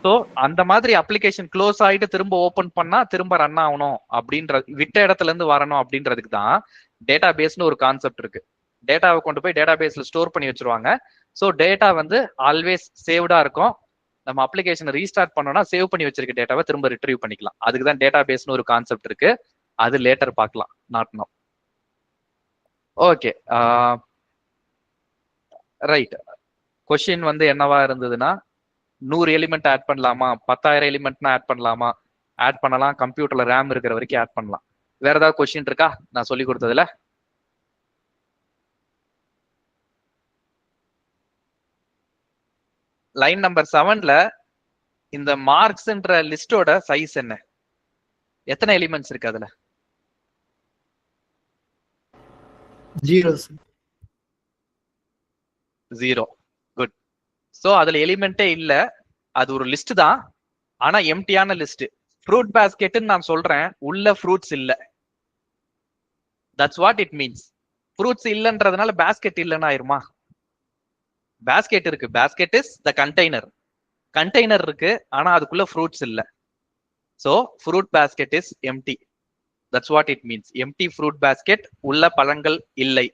ஸோ அந்த மாதிரி அப்ளிகேஷன் க்ளோஸ் ஆகிட்டு திரும்ப ஓப்பன் பண்ணா திரும்ப ரன் ஆகணும் அப்படின்ற, விட்ட இடத்துல இருந்து வரணும் அப்படின்றதுக்கு தான் டேட்டா பேஸ்னு ஒரு கான்செப்ட் இருக்கு. டேட்டாவை கொண்டு போய் டேட்டா பேஸ்ல ஸ்டோர் பண்ணி வச்சிருவாங்க. ஸோ டேட்டா வந்து ஆல்வேஸ் சேவ்டா இருக்கும். நம்ம அப்ளிகேஷனை ரீஸ்டார்ட் பண்ணோம்னா சேவ் பண்ணி வச்சிருக்க டேட்டாவை திரும்ப ரிட்ரீவ் பண்ணிக்கலாம். அதுக்கு தான் டேட்டா பேஸ்னு ஒரு கான்செப்ட் இருக்கு. அது லேட்டர் பார்க்கலாம், not now. Okay, right. Question வந்து என்னவா இருந்ததுன்னா, 100 எலிமெண்ட் ஆட் பண்ணலாமா, 10,000 எலிமெண்ட்னா ஆட் பண்ணலாமா? ஆட் பண்ணலாம், கம்ப்யூட்டர்ல ரேம் இருக்கிற வரைக்கும் ஆட் பண்ணலாம். வேற ஏதாவது கொஸ்டின் இருக்கா நான் சொல்லி கொடுத்ததுல? லைன் நம்பர் 7ல இந்த மார்க்ஸ்ன்ற லிஸ்டோட சைஸ் என்ன? எத்தனை எலிமெண்ட்ஸ் இருக்கு அதுல? 0. குட். சோ அதுல எலிமெண்டே இல்ல, அது ஒரு லிஸ்ட் தான், ஆனா எம்டியான லிஸ்ட். ஃப்ரூட் பாஸ்கெட்னு நான் சொல்றேன், உள்ள ஃப்ரூட்ஸ் இல்ல. That's what it means. Fruits இல்லன்றதுனால பாஸ்கெட் இல்லைன்னு ஆயிருமா? பாஸ்கெட் இருக்கு, basket is the container. Container இருக்கு, ஆனா அதுக்குள்ள ஃப்ரூட்ஸ் இல்ல. So fruit basket is empty. That's what it means. Empty fruit basket, உள்ள பழங்கள் இல்லை.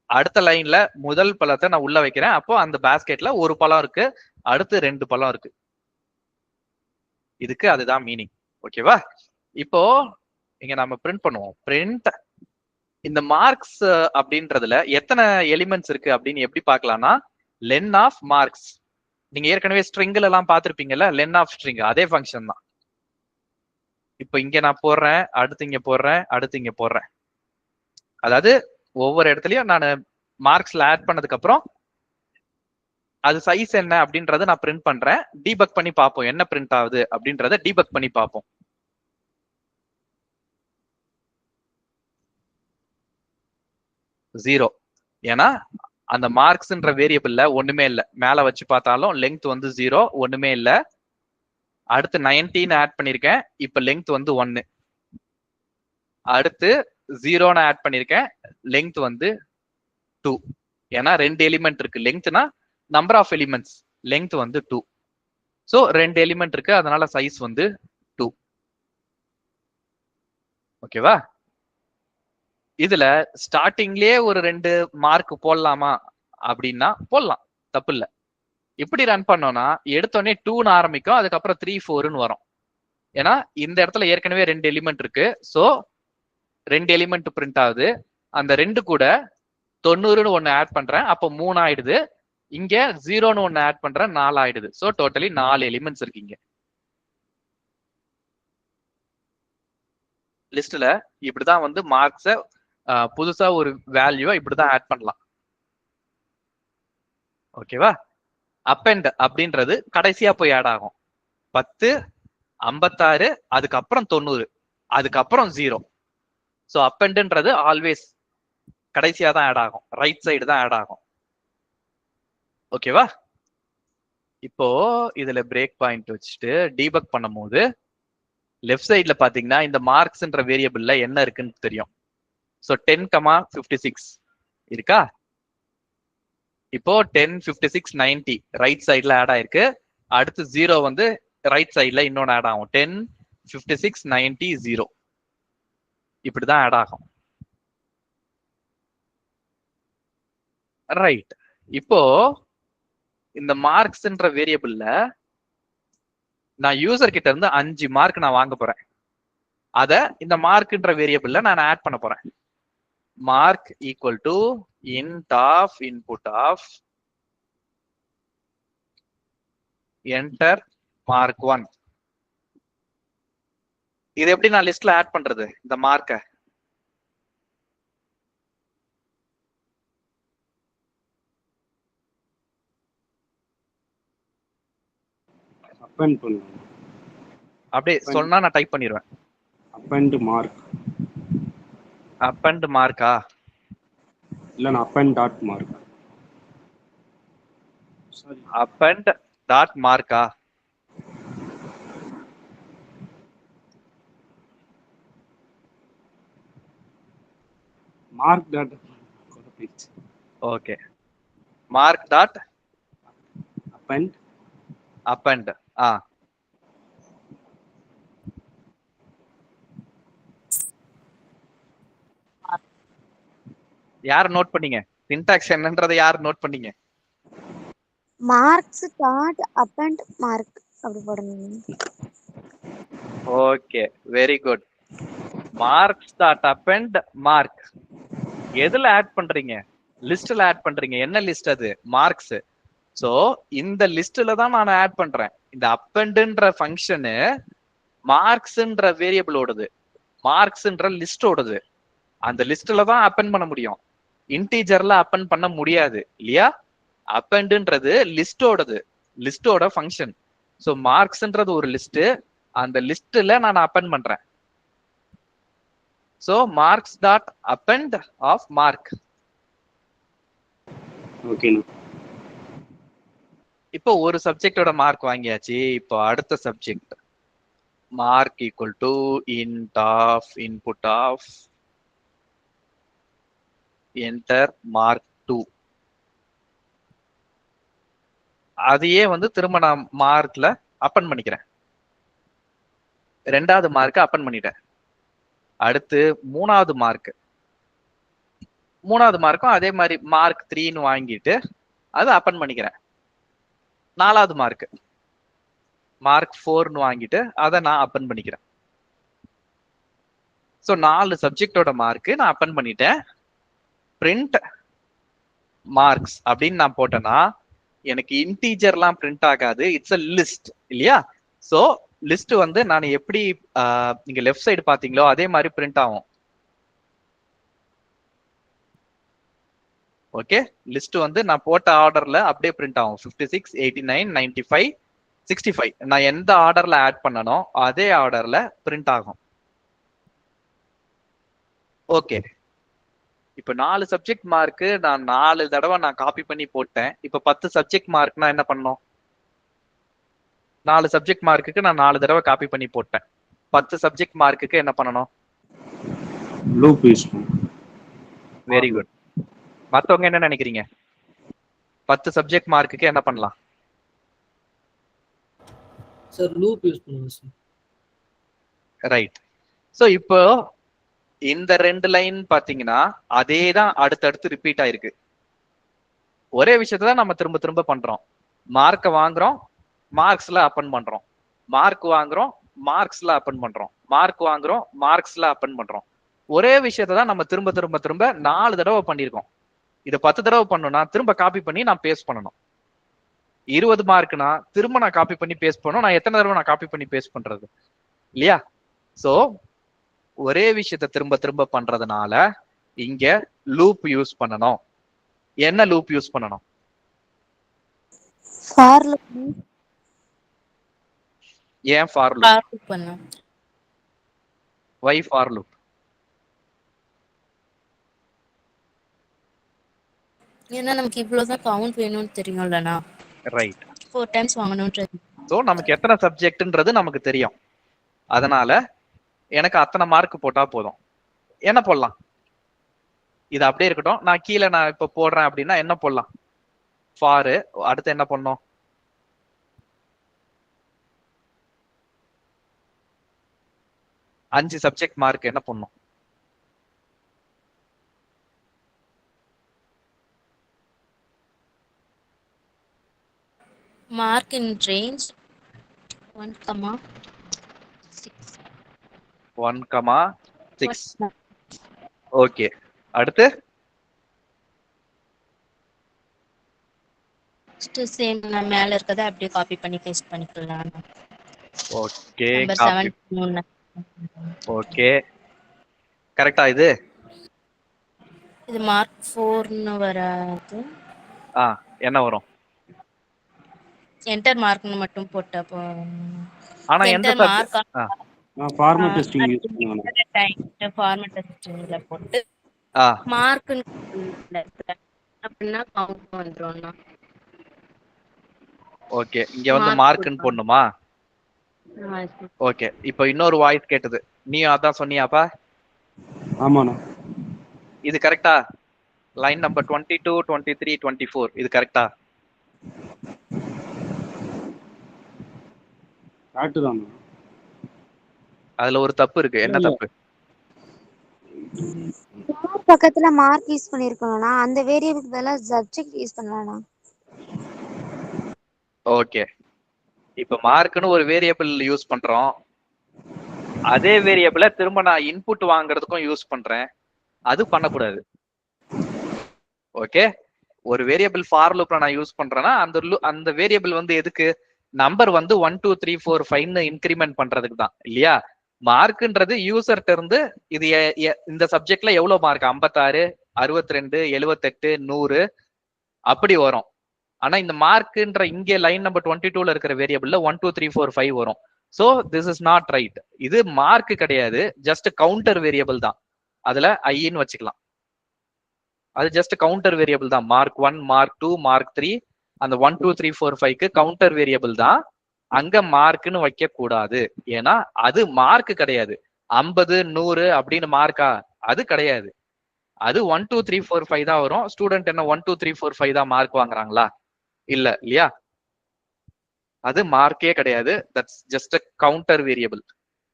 அடுத்த லைன்ல முதல் பழத்தை நான் உள்ள வைக்கிறேன், அப்போ அந்த பாஸ்கெட்ல ஒரு பழம் இருக்கு, அடுத்து 2 பழம் இருக்கு. இதுக்கு அதுதான் மீனிங். ஓகேவா? இப்போ இங்க நம்ம பிரிண்ட் பண்ணுவோம். பிரிண்ட் இந்த மார்க்ஸ் அப்படின்றதுல எத்தனை எலிமெண்ட்ஸ் இருக்கு அப்படின்னு எப்படி பார்க்கலாம்னா, லென் ஆஃப் மார்க்ஸ். நீங்க ஏற்கனவே ஸ்ட்ரிங்ல எல்லாம் பார்த்திருப்பீங்கல்ல, லென் ஆஃப் ஸ்ட்ரிங், அதே ஃபங்க்ஷன் தான். இப்போ இங்க நான் போடுறேன், அடுத்து இங்க போடுறேன், அடுத்து இங்க போடுறேன். அதாவது ஒவ்வொரு இடத்துலயும் நான் மார்க்ஸ்ல ஆட் பண்ணதுக்கு அப்புறம் அது சைஸ் என்ன அப்படின்றத நான் பிரிண்ட் பண்றேன். டீபக் பண்ணி பார்ப்போம் என்ன பிரிண்ட் ஆகுது அப்படின்றத டீபக் பண்ணி பார்ப்போம். ஜீரோ. ஏன்னா அந்த மார்க்ஸ்ன்ற வேரியபிள்ல ஒண்ணுமே இல்லை. மேல வச்சு பார்த்தாலும் லெங்த் வந்து 0, ஒண்ணுமே இல்லை. அடுத்து 19 ஆட் பண்ணிருக்கேன், இப்ப லெங்த் வந்து 1. அடுத்து 0 ஆட் பண்ணிருக்கேன், லெங்த் வந்து 2. ஏன்னா 2 எலிமெண்ட் இருக்கு. லெங்த்னா நம்பர் ஆஃப் எலிமெண்ட்ஸ், லெங்த் வந்து 2. சோ 2 எலிமெண்ட் இருக்கு, அதனால சைஸ் வந்து 2. ஓகேவா? இதுல ஸ்டார்டிங்லயே ஒரு 2 மார்க் போடலாமா அப்படின்னா போடலாம், தப்பு இல்ல. இப்படி ரன் பண்ணோம்னா எடுத்தோடனே 2ன்னு ஆரம்பிக்கும், அதுக்கப்புறம் 3, 4ன்னு வரும். ஏன்னா இந்த இடத்துல ஏற்கனவே 2 எலிமெண்ட் இருக்கு. சோ 2 எலிமெண்ட் பிரிண்ட் ஆகுது. அந்த 2 கூட 90ன்னு ஒன்னு ஆட் பண்றேன், அப்போ 3 ஆயிடுது. இங்க 0ன்னு ஒன்னு ஆட் பண்றேன், 4 ஆயிடுது. சோ டோட்டலி 4 எலிமெண்ட்ஸ் இருக்கீங்க லிஸ்ட்ல. இப்படிதான் வந்து மார்க்ஸ புதுசா ஒரு வேல்யூவை இப்படிதான் ஆட் பண்ணலாம். ஓகேவா? அப்பெண்ட் அப்படின்றது கடைசியா போய் ஆட் ஆகும். 10, 56, அதுக்கப்புறம் 90, அதுக்கப்புறம் 0. சோ அப்பெண்ட்ன்றது ஆல்வேஸ் கடைசியா தான் ஆட் ஆகும், ரைட் சைடு தான் ஆட் ஆகும். ஓகேவா? இப்போ இதுல பிரேக் பாயிண்ட் வச்சுட்டு டீபக் பண்ணும்போது லெஃப்ட் சைட்ல பாத்தீங்கன்னா இந்த மார்க்ஸ்ன்ற வேரியபிள்ல என்ன இருக்குன்னு தெரியும். சோ 10,56 இருக்கா? இப்போ 10, 56, 90 ரைட் சைட்ல ஆட் ஆயிருக்கு. அடுத்து 0 வந்து ரைட் சைட்ல இன்னொன்னு ஆட் ஆகும். 10, 56, 90, 0 இப்படிதான் ஆட் ஆகும். ரைட். இப்போ இந்த மார்க்ஸ்ன்ற வேரியபிள்ல நான் யூசர் கிட்ட இருந்து 5 மார்க் நான் வாங்க போறேன். அத இந்த மார்க்ன்ற வேரியபிள்ல நான் ஆட் பண்ண போறேன். Mark equal to int of input of enter mark 1. இது எப்படி நான் லிஸ்ட்ல ஆட் பண்றது இந்த மார்க்க? அப்பெண்ட் பண்ணுங்க. அப்படியே சொன்னா நான் டைப் பண்ணிடுவேன். Append mark. அப்பெண்ட் மார்க்கா? இல்ல நான் append dot mark. Sorry, append dot மார்க்கா? Mark dot. Okay, mark dot append. Append. யார் நோட் பண்ணீங்க? சின்டாக்ஸ் என்னன்றதை யார் நோட் பண்ணீங்க? மார்க்ஸ் டாட் அப்பெண்ட் மார்க் அப்படி போடணும். Okay, very good. Marks dot append mark. எதுல ஆட் பண்றீங்க? லிஸ்ட்ல ஆட் பண்றீங்க. என்ன லிஸ்ட் அது? மார்க்ஸ். சோ இந்த லிஸ்ட்ல தான் நான் ஆட் பண்றேன். இந்த அப்பெண்ட்ன்ற ஃபங்க்ஷனு மார்க்ஸ்ன்ற வேரியபிளோடது, மார்க்ஸ்ன்ற லிஸ்டோடது. அந்த லிஸ்ட்ல தான் அப்பெண்ட் பண்ண முடியும். இன்டீஜர்ல அப்பெண்ட் பண்ண முடியாது இல்லையா? அப்பெண்ட்ன்றது லிஸ்டோடது, லிஸ்டோட ஃபங்க்ஷன். சோ மார்க்ஸ்ன்றது ஒரு லிஸ்ட், அந்த லிஸ்ட்ல நான் அப்பெண்ட் பண்றேன். So marks dot append of mark. Okay. இப்போ ஒரு சப்ஜெக்டோட மார்க் வாங்கியாச்சு. இப்போ அடுத்த subject mark equal to int of input of enter mark 2. அதையே வந்து திரும்ப நான் மார்க்ல அப்பன் பண்ணிக்கிறேன். ரெண்டாவது மார்க் அப்பன் பண்ணிட்டேன். அடுத்து மூணாவது மார்க், மூணாவது மார்க்கும் அதே மாதிரி மார்க் 3ன்னு வாங்கிட்டு அதை அப்பன் பண்ணிக்கிறேன். நாலாவது மார்க் மார்க் 4ன்னு வாங்கிட்டு அதை நான் அப்பன் பண்ணிக்கிறேன். ஸோ 4 சப்ஜெக்டோட மார்க் நான் அப்பன் பண்ணிட்டேன். பிரிண்ட் மார்க்ஸ் அப்படின்னு நான் போட்டேன்னா எனக்கு இன்டீஜர்லாம் பிரிண்ட் ஆகாது. இட்ஸ் அ லிஸ்ட் இல்லையா? ஸோ லிஸ்ட் வந்து நான் எப்படி நீங்க லெஃப்ட் சைடு பாத்தீங்களோ அதே மாதிரி பிரிண்ட் ஆகும். ஓகே, லிஸ்ட் வந்து நான் போட்ட ஆர்டர்ல அப்படியே பிரிண்ட் ஆகும். 56, 89, 95, 65 நான் எந்த ஆர்டர்ல ஆட் பண்ணனோ அதே ஆர்டர்ல பிரிண்ட் ஆகும். ஓகே, இப்போ 4 சப்ஜெக்ட் மார்க்கு நான் 4 தடவை நான் காப்பி பண்ணி போட்டேன். இப்போ 10 சப்ஜெக்ட் மார்க்னா என்ன பண்ணணும்? 4 சப்ஜெக்ட் மார்க்குக்கு நான் 4 தடவை காப்பி பண்ணி போட்டேன். 10 சப்ஜெக்ட் மார்க்குக்கு என்ன பண்ணணும்? லூப் யூஸ் பண்ணணும். Very good. மத்தவங்க என்ன நினைக்கிறீங்க? 10 சப்ஜெக்ட் மார்க்குக்கு என்ன பண்ணலாம்? சார் லூப் யூஸ் பண்ணுங்க சார். ரைட். ஸோ இப்போ இந்த 2 லைன் பாத்தீங்கன்னா அதே தான் அடுத்தடுத்து ரிப்பீட் ஆயிருக்கு. ஒரே விஷயத்தை தான் நம்ம திரும்ப திரும்ப பண்றோம். மார்க்கை வாங்குறோம், மார்க்ஸ்ல அப்பன் பண்றோம். மார்க் வாங்குறோம், மார்க்ஸ்ல அப்பன் பண்றோம். மார்க் வாங்குறோம், மார்க்ஸ்ல அப்பன் பண்றோம். ஒரே விஷயத்தை தான் நம்ம திரும்ப திரும்ப திரும்ப 4 தடவை பண்ணியிருக்கோம். இதை 10 தடவை பண்ணணும்னா திரும்ப காப்பி பண்ணி நான் பேஸ்ட் பண்ணணும். 20 மார்க்னா திரும்ப நான் காப்பி பண்ணி பேஸ்ட் பண்ணணும். நான் எத்தனை தடவை நான் காப்பி பண்ணி பேஸ்ட் பண்றது இல்லையா? சோ ஒரே விஷயத்தை திரும்ப திரும்ப பண்றதுனால இங்க லூப் யூஸ் பண்ணணும். என்ன லூப் யூஸ் பண்ணணும்? For loop. ஏன் ஃபார் லூப்? பண்ணலாம். வை ஃபார் லூப்? ஏன்னா நமக்கு இவ்வளவுதான் கவுண்ட் வேணும்னு தெரியும்லண்ணா. ரைட். 4 டைம்ஸ் வாங்கணும்ன்றது. சோ நமக்கு எத்தனை சப்ஜெக்ட்ன்றது நமக்கு தெரியும். அதனால எனக்கு அத்தனை மார்க் போட்டா போதும். என்ன போடலாம்? இது அப்படியே இருக்கட்டும். நான் கீழே நான் இப்ப போடுறேன் அப்படின்னா என்ன போடலாம்? ஃபார். அடுத்து என்ன பண்ணணும்? அஞ்சு சப்ஜெக்ட் மார்க் என்ன பண்ணும்? mark in range 1,6. 1,6. ஓகே, அடுத்து சேம் மேல இருக்கதை அப்படியே காப்பி பண்ணி பேஸ்ட் பண்ணிக்கலாம். Okay, number copy. 7. ஓகே, கரெக்டா இது? இது மார்க் 4ன்னு வராது. என்ன வரும்? என்டர் மார்க்னு மட்டும் போட்டா ஆனா எந்த enter mark format testing use பண்ணுவாங்க. டைம் ஃபார்மட் டெஸ்டிங்ல போட்டு மார்க்னு அப்படினா கவுண்ட் வந்துரும்னா. ஓகே, இங்க வந்து மார்க்னு போடணுமா? ஓகே, இப்போ இன்னொரு வாய்ஸ் கேட்டது, நீ அதான் சொன்னியாப்பா? ஆமாண்ணா. இது கரெக்டா? லைன் நம்பர் 22, 23, 24 இது கரெக்டா? கரெக்ட் தான். அதுல ஒரு தப்பு இருக்கு. என்ன தப்பு? பக்கத்துல மார்க் யூஸ் பண்ணிருக்கோம்னா அந்த வேரியபிளுக்கு பதிலா சப்ஜெக்ட் யூஸ் பண்ணலாம். ஓகே, இப்ப மார்க்னு ஒரு வேரியபிள் யூஸ் பண்றோம். அதே வேரியபிளை திரும்ப நான் இன்புட் வாங்குறதுக்கும் யூஸ் பண்றேன். அது பண்ணக்கூடாது. ஓகே, ஒரு வேரியபிள் ஃபார் லூப்ல நான் யூஸ் பண்றேன்னா அந்த வேரியபிள் வந்து எதுக்கு? நம்பர் வந்து 1 2 3 4 5ன்னு இன்கிரிமெண்ட் பண்றதுக்கு தான் இல்லையா? மார்க்ன்றது யூசர்ட்ட இருந்து இது இந்த சப்ஜெக்ட்ல எவ்வளவு மார்க் 56, 62, 78, 100 அப்படி வரும். ஆனா இந்த மார்க்ன்ற இங்கே லைன் நம்பர் 22ல இருக்கிற வேரியபிள்ல 1 2 3 4 5 வரும். So this is not right. இது மார்க் கிடையாது, ஜஸ்ட் கவுண்டர் வேரியபிள் தான். அதுல ஐன்னு வச்சுக்கலாம். அது ஜஸ்ட் கவுண்டர் வேரியபிள் தான். மார்க் 1, மார்க் 2, மார்க் 3 அந்த 1 2 3 4 5க்கு கவுண்டர் வேரியபிள் தான். அங்க மார்க்னு வைக்க கூடாது. ஏன்னா அது மார்க் கிடையாது. 50 100 அப்படின்னு மார்க்கா? அது கிடையாது. அது 1 2 3 4 5 தான் வரும். ஸ்டூடெண்ட் என்ன 1 2 3 4 5 தான் மார்க் வாங்குறாங்களா? இல்ல இல்லையா? அது மார்க்கே கிடையாது. That's just a counter variable.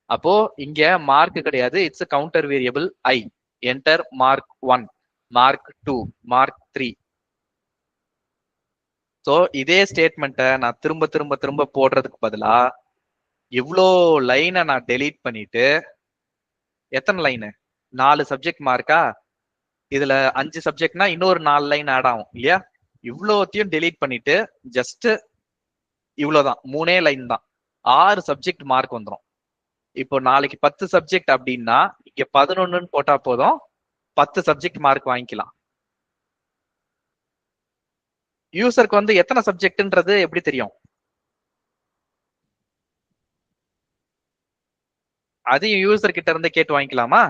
அப்போ இங்க மார்க் கிடையாது, it's counter variable I. Enter mark 1, mark 2, mark 3. So இதே ஸ்டேட்மெண்ட்டை நான் திரும்ப திரும்ப திரும்ப போடுறதுக்கு பதிலா இவ்வளோ லைனை நான் டெலீட் பண்ணிட்டு, எத்தனை லைனு? 4 சப்ஜெக்ட் மார்க்கா? இதுல 5 சப்ஜெக்ட்னா இன்னொரு 4 லைன் ஆட் ஆகும் இல்லையா? இவ்வளோத்தையும் டெலீட் பண்ணிட்டு ஜஸ்ட் இவ்வளவுதான், 3 லைன் தான், 6 சப்ஜெக்ட் மார்க் வந்துடும். இப்போ நாளைக்கு 10 சப்ஜெக்ட் அப்படின்னா இங்க 11ன்னு போட்டா போதும், 10 சப்ஜெக்ட் மார்க் வாங்கிக்கலாம். யூசருக்கு வந்து எத்தனை சப்ஜெக்ட்ன்றது எப்படி தெரியும்? அதையும் யூசர் கிட்ட இருந்து கேட்டு வாங்கிக்கலாமா?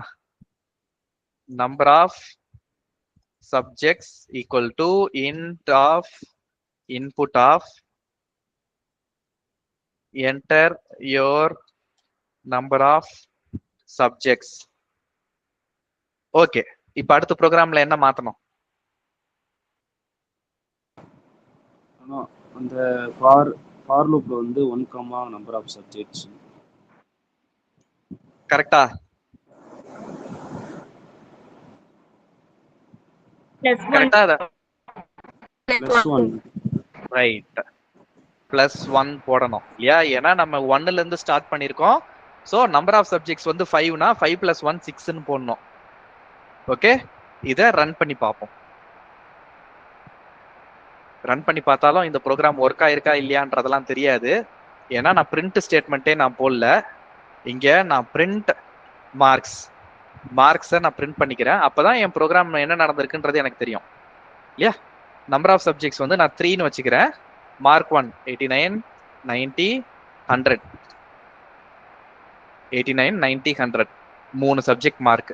Number of subjects equal to int of input of enter your number of subjects. Okay, இப்ப அடுத்த ப்ரோக்ராம்ல என்ன மாத்தணும்? அந்த ஃபார் லூப்ல வந்து 1, நம்பர் ஆஃப் சப்ஜெக்ட்ஸ் கரெக்டா? கரெக்டா? +1 ரைட், +1 போடணும் இல்லையா? ஏன்னா நம்ம 1ல இருந்து ஸ்டார்ட் பண்ணிருக்கோம். சோ நம்பர் ஆஃப் சப்ஜெக்ட்ஸ் வந்து 5னா 5 + 1 6ன்னு போடணும். ஓகே, இத ரன் பண்ணி பார்ப்போம். ரன் பண்ணி பார்த்தாலும் இந்த ப்ரோக்ராம் ஒர்க் ஆயிருக்கா இல்லையான்றதெல்லாம் தெரியாது. ஏன்னா நான் பிரிண்ட் ஸ்டேட்மெண்ட்டே நான் போடல. இங்க நான் பிரிண்ட் மார்க்ஸை நான் பிரிண்ட் பண்ணிக்கிறேன். அப்பதான் என் ப்ரோக்ராம் என்ன நடந்திருக்குன்றது எனக்கு தெரியும் இல்லையா? நம்பர் ஆஃப் சப்ஜெக்ட்ஸ் வந்து நான் 3ன்னு வச்சுக்கிறேன். Mark 1 89 90 100, 89 90 100 3 subject mark.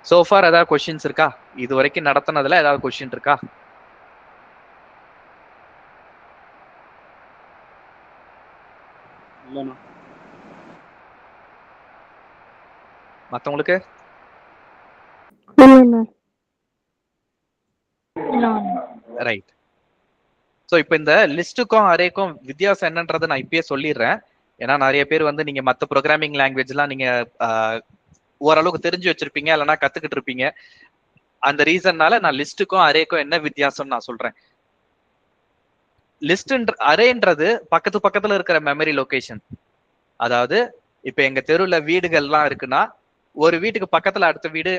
சோஃபார் ஏதாவது கொஸ்டின்ஸ் இருக்கா? இது வரைக்கும் நடத்தினதுல ஏதாவது கொஸ்டின் இருக்கா? இல்லைண்ணா. மத்தவங்களுக்கு? ரைட். ஸோ இப்போ இந்த லிஸ்ட்டுக்கும் அரேக்கும் வித்தியாசம் என்னன்றதை நான் இப்பயே சொல்லிடுறேன். ஏன்னா நிறைய பேர் வந்து நீங்க மற்ற ப்ரோக்ராமிங் லாங்குவேஜ்லாம் நீங்க ஓரளவுக்கு தெரிஞ்சு வச்சிருப்பீங்க, இல்லைன்னா கத்துக்கிட்டு இருப்பீங்க. அந்த ரீசன்னால நான் லிஸ்ட்டுக்கும் அரேக்கும் என்ன வித்தியாசம் நான் சொல்றேன். லிஸ்ட்ன்ற அரேன்றது பக்கத்துல இருக்கிற மெமரி லொகேஷன். அதாவது இப்ப எங்க தெருவுல வீடுகள்லாம் இருக்குன்னா ஒரு வீட்டுக்கு பக்கத்துல அடுத்த வீடு,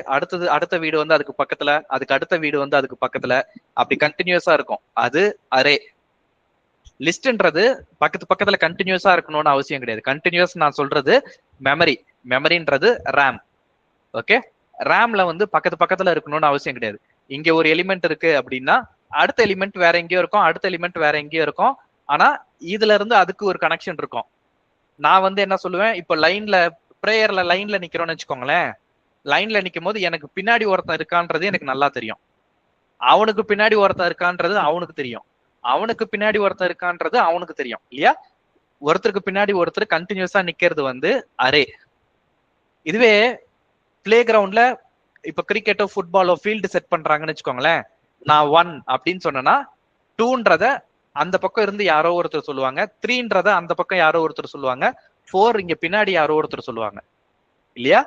அடுத்த வீடு வந்து அதுக்கு பக்கத்துல, அதுக்கு அடுத்த வீடு வந்து அதுக்கு பக்கத்துல, அப்படி கண்டினியூஸா இருக்கும். அது அரே. லிஸ்ட்ன்றது பக்கத்துல கண்டினியூஸா இருக்கணும்னு அவசியம் கிடையாது. கண்டினியூஸ் நான் சொல்றது மெமரின்றது ரேம். ஓகே, ரேம்ல வந்து பக்கத்துல இருக்கணும்னு அவசியம் கிடையாது. இங்க ஒரு எலிமெண்ட் இருக்கு அப்படின்னா அடுத்த எலிமெண்ட் வேற எங்கேயோ இருக்கும், அடுத்த எலிமெண்ட் வேற எங்கேயோ இருக்கும். ஆனா இதுல இருந்து அதுக்கு ஒரு கனெக்ஷன் இருக்கும். நான் வந்து என்ன சொல்லுவேன், இப்போ ப்ரேயர்ல லைன்ல நிக்கிறோம்னு வச்சுக்கோங்களேன். லைன்ல நிக்கும் போது எனக்கு பின்னாடி ஒருத்தன் இருக்கான்றது எனக்கு நல்லா தெரியும், அவனுக்கு பின்னாடி ஒருத்தன் இருக்கான்றது அவனுக்கு தெரியும், அவனுக்கு பின்னாடி ஒருத்தர் இருக்கான்றது அவனுக்கு தெரியும் இல்லையா? ஒருத்தருக்கு பின்னாடி ஒருத்தர் கண்டினியூஸா நிக்கிறது வந்து அரே. இதுவே பிளே கிரவுண்ட்ல இப்ப கிரிக்கெட்டோ ஃபுட்பாலோ ஃபீல்டு செட் பண்றாங்கன்னு வச்சுக்கோங்களேன். நான் 1 அப்படின்னு சொன்னேன்னா 2ன்றத அந்த பக்கம் இருந்து யாரோ ஒருத்தர் சொல்லுவாங்க, 3ன்றத அந்த பக்கம் யாரோ ஒருத்தர் சொல்லுவாங்க, 4 இங்க பின்னாடி யாரோ ஒருத்தர் சொல்லுவாங்க இல்லையா?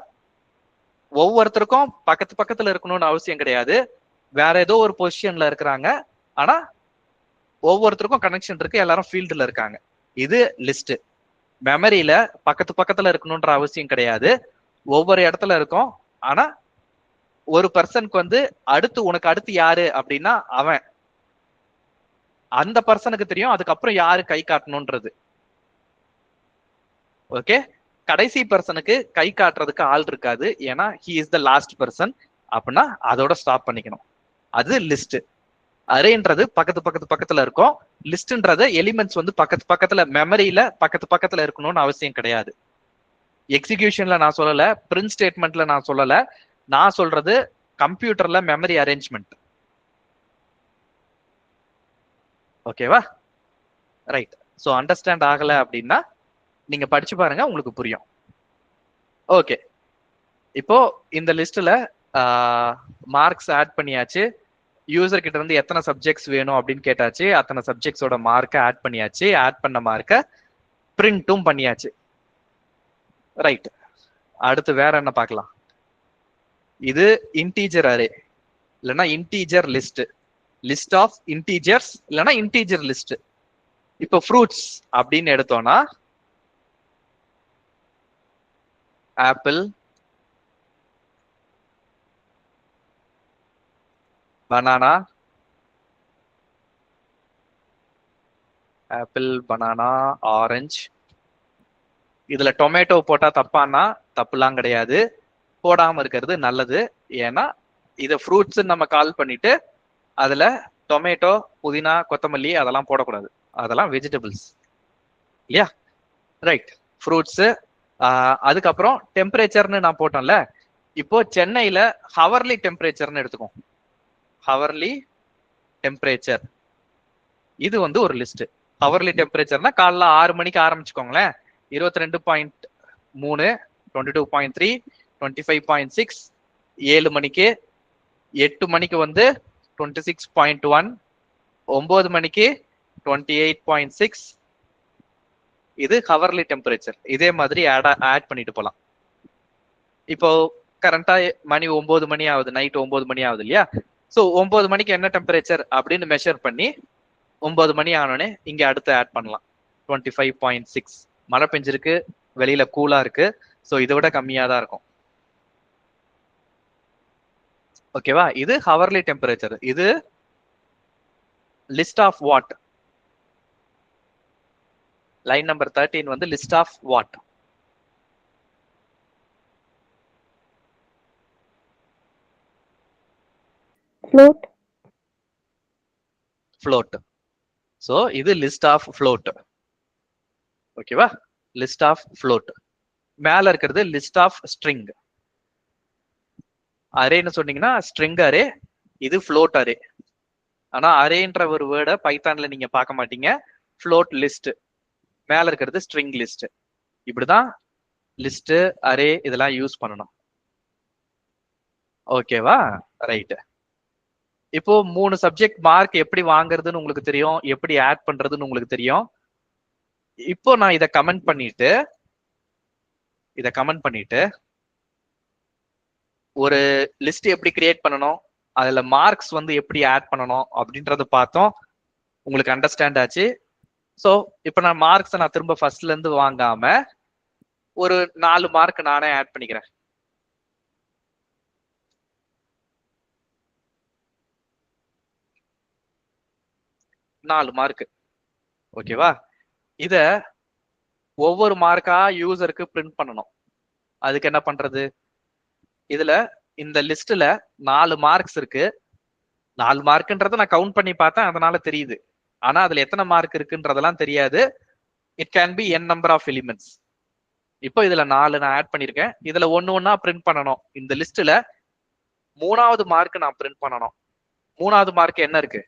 ஒவ்வொருத்தருக்கும் பக்கத்துல இருக்கணும்னு அவசியம் கிடையாது. வேற ஏதோ ஒரு பொசிஷன்ல இருக்கிறாங்க, ஆனா ஒவ்வொருத்தருக்கும் கனெக்ஷன் இருக்கு, எல்லாரும் ஃபீல்டுல இருக்காங்க. இது லிஸ்ட். மெமரியில பக்கத்துல இருக்கணும்ன்ற அவசியம் கிடையாது, ஒவ்வொரு இடத்துல இருக்கும். ஆனா ஒரு பர்சனுக்கு வந்து உனக்கு அடுத்து யாரு அப்படின்னா அவன், அந்த பர்சனுக்கு தெரியும் அதுக்கப்புறம் யாரு கை காட்டணும்ன்றது. ஓகே, கடைசி பர்சனுக்கு கை காட்டுறதுக்கு ஆள் இருக்காது, ஏன்னா he is the last person. அப்படின்னா அதோட ஸ்டாப் பண்ணிக்கணும். அது லிஸ்ட். அரேன்றது பக்கத்துல இருக்கும். லிஸ்ட்ன்றது எலிமெண்ட்ஸ் வந்து பக்கத்துல மெமரியில பக்கத்துல இருக்கணும்னு அவசியம் கிடையாது. எக்ஸிகியூஷன்ல நான் சொல்லல, பிரிண்ட் ஸ்டேட்மெண்ட்ல நான் சொல்லல, நான் சொல்றது கம்ப்யூட்டர்ல மெமரி அரேஞ்ச்மெண்ட். ஓகேவா? ரைட். ஸோ அண்டர்ஸ்டாண்ட் ஆகல அப்படின்னா நீங்க படிச்சு பாருங்க, உங்களுக்கு புரியும். ஓகே, இப்போ இந்த லிஸ்ட்ல மார்க்ஸ் ஆட் பண்ணியாச்சு. யூசர் கிட்ட இருந்து எத்தனை சப்ஜெக்ட்ஸ் வேணும் அப்படின்னு கேட்டாச்சு, அத்தனை சப்ஜெக்ட்ஸோட மார்க்கை ஆட் பண்ணியாச்சு. ஆட் பண்ண மார்க்கை பிரிண்டும் பண்ணியாச்சு. ரைட், அடுத்து வேற என்ன பார்க்கலாம்? இது இன்டீஜர் அரே இல்லைன்னா integer list. List of integers இல்லைன்னா இன்டீஜர் லிஸ்ட். இப்போ ஃப்ரூட்ஸ் அப்படின்னு எடுத்தோம்னா apple, banana, apple, banana, orange. இதுல டொமேட்டோ போட்டா தப்பானா தப்புலாம் கிடையாது, போடாம இருக்கிறது நல்லது. ஏன்னா இதை ஃப்ரூட்ஸ் நம்ம கால் பண்ணிட்டு அதுல டொமேட்டோ, புதினா, கொத்தமல்லி அதெல்லாம் போடக்கூடாது, அதெல்லாம் வெஜிடபிள்ஸ் இல்லையா? Right, fruits. அதுக்கப்புறம் டெம்பரேச்சர்னு நான் போட்டோம்ல, இப்போ சென்னையில ஹவர்லி டெம்பரேச்சர்னு எடுத்துக்கோ. ஹவர்லி டெம்பரேச்சர் இது வந்து ஒரு லிஸ்ட். ஹவர்லி டெம்பரேச்சர்னா காலைல 6 மணிக்கு ஆரம்பிச்சுக்கோங்களேன், 22.3, 22.3, 25.6, 7 மணிக்கு, 8 மணிக்கு வந்து 26.1, 9 மணிக்கு 28.6. இது ஹவர்லி டெம்பரேச்சர். இதே மாதிரி ஆட் பண்ணிட்டு போலாம். இப்போ கரண்டா மணி 9 மணி ஆகுது, நைட் 9 மணி ஆகுது இல்லையா? ஸோ 9 மணிக்கு என்ன டெம்பரேச்சர் அப்படின்னு மெஷர் பண்ணி 9 மணி ஆனோடனே இங்க அடுத்து ஆட் பண்ணலாம். 25.6. மழை பெஞ்சிருக்கு, வெளியில கூலா இருக்கு, ஸோ இதை விட கம்மியா தான் இருக்கும். ஓகேவா? இது ஹவர்லி டெம்பரேச்சர். இது list of what. Line number 13 வந்து list of what. float. float. So இது லிஸ்ட் ஆஃப் float. ஓகேவா? List of float. மேல இருக்கிறது லிஸ்ட் ஆஃப் ஸ்ட்ரிங். அரேன்னு சொன்னீங்கன்னா ஸ்ட்ரிங் அரே, இது float அரே. ஆனா அரேன்ற ஒரு வேர்டை பைத்தான்ல நீங்க பார்க்க மாட்டீங்க. float லிஸ்ட், மேல இருக்கிறது ஸ்ட்ரிங் லிஸ்ட். இப்படிதான் லிஸ்ட், அரே இதெல்லாம் யூஸ் பண்ணணும். ஓகேவா? ரைட். இப்போ 3 சப்ஜெக்ட் மார்க் எப்படி வாங்குறதுன்னு உங்களுக்கு தெரியும், எப்படி ஆட் பண்றதுன்னு உங்களுக்கு தெரியும். இப்போ நான் இதை கமெண்ட் பண்ணிட்டு ஒரு லிஸ்ட் எப்படி கிரியேட் பண்ணணும், அதுல மார்க்ஸ் வந்து எப்படி ஆட் பண்ணணும் அப்படின்றத பார்த்தோம். உங்களுக்கு அண்டர்ஸ்டாண்ட் ஆச்சு. ஸோ இப்போ நான் மார்க்ஸை நான் திரும்ப ஃபர்ஸ்ட்ல இருந்து வாங்காம ஒரு 4 மார்க் நானே ஆட் பண்ணிக்கிறேன். நாலு மார்க். ஓகேவா? இத ஒவ்வொரு மார்க்கா யூசருக்கு பிரிண்ட் பண்ணணும். அதுக்கு என்ன பண்றது? இதுல இந்த லிஸ்ட்ல 4 மார்க்ஸ் இருக்கு. 4 மார்க்ன்றத நான் கவுண்ட் பண்ணி பார்த்தேன், அதனால தெரியுது. ஆனா அதுல எத்தனை மார்க் இருக்குன்றதெல்லாம் தெரியாது. It can be n number of elements. இப்போ இதுல 4 நான் ஆட் பண்ணிருக்கேன். இதுல ஒண்ணா பிரிண்ட் பண்ணணும். இந்த லிஸ்ட்ல 3வது மார்க் நான் பிரிண்ட் பண்ணணும். 3வது மார்க் என்ன இருக்கு?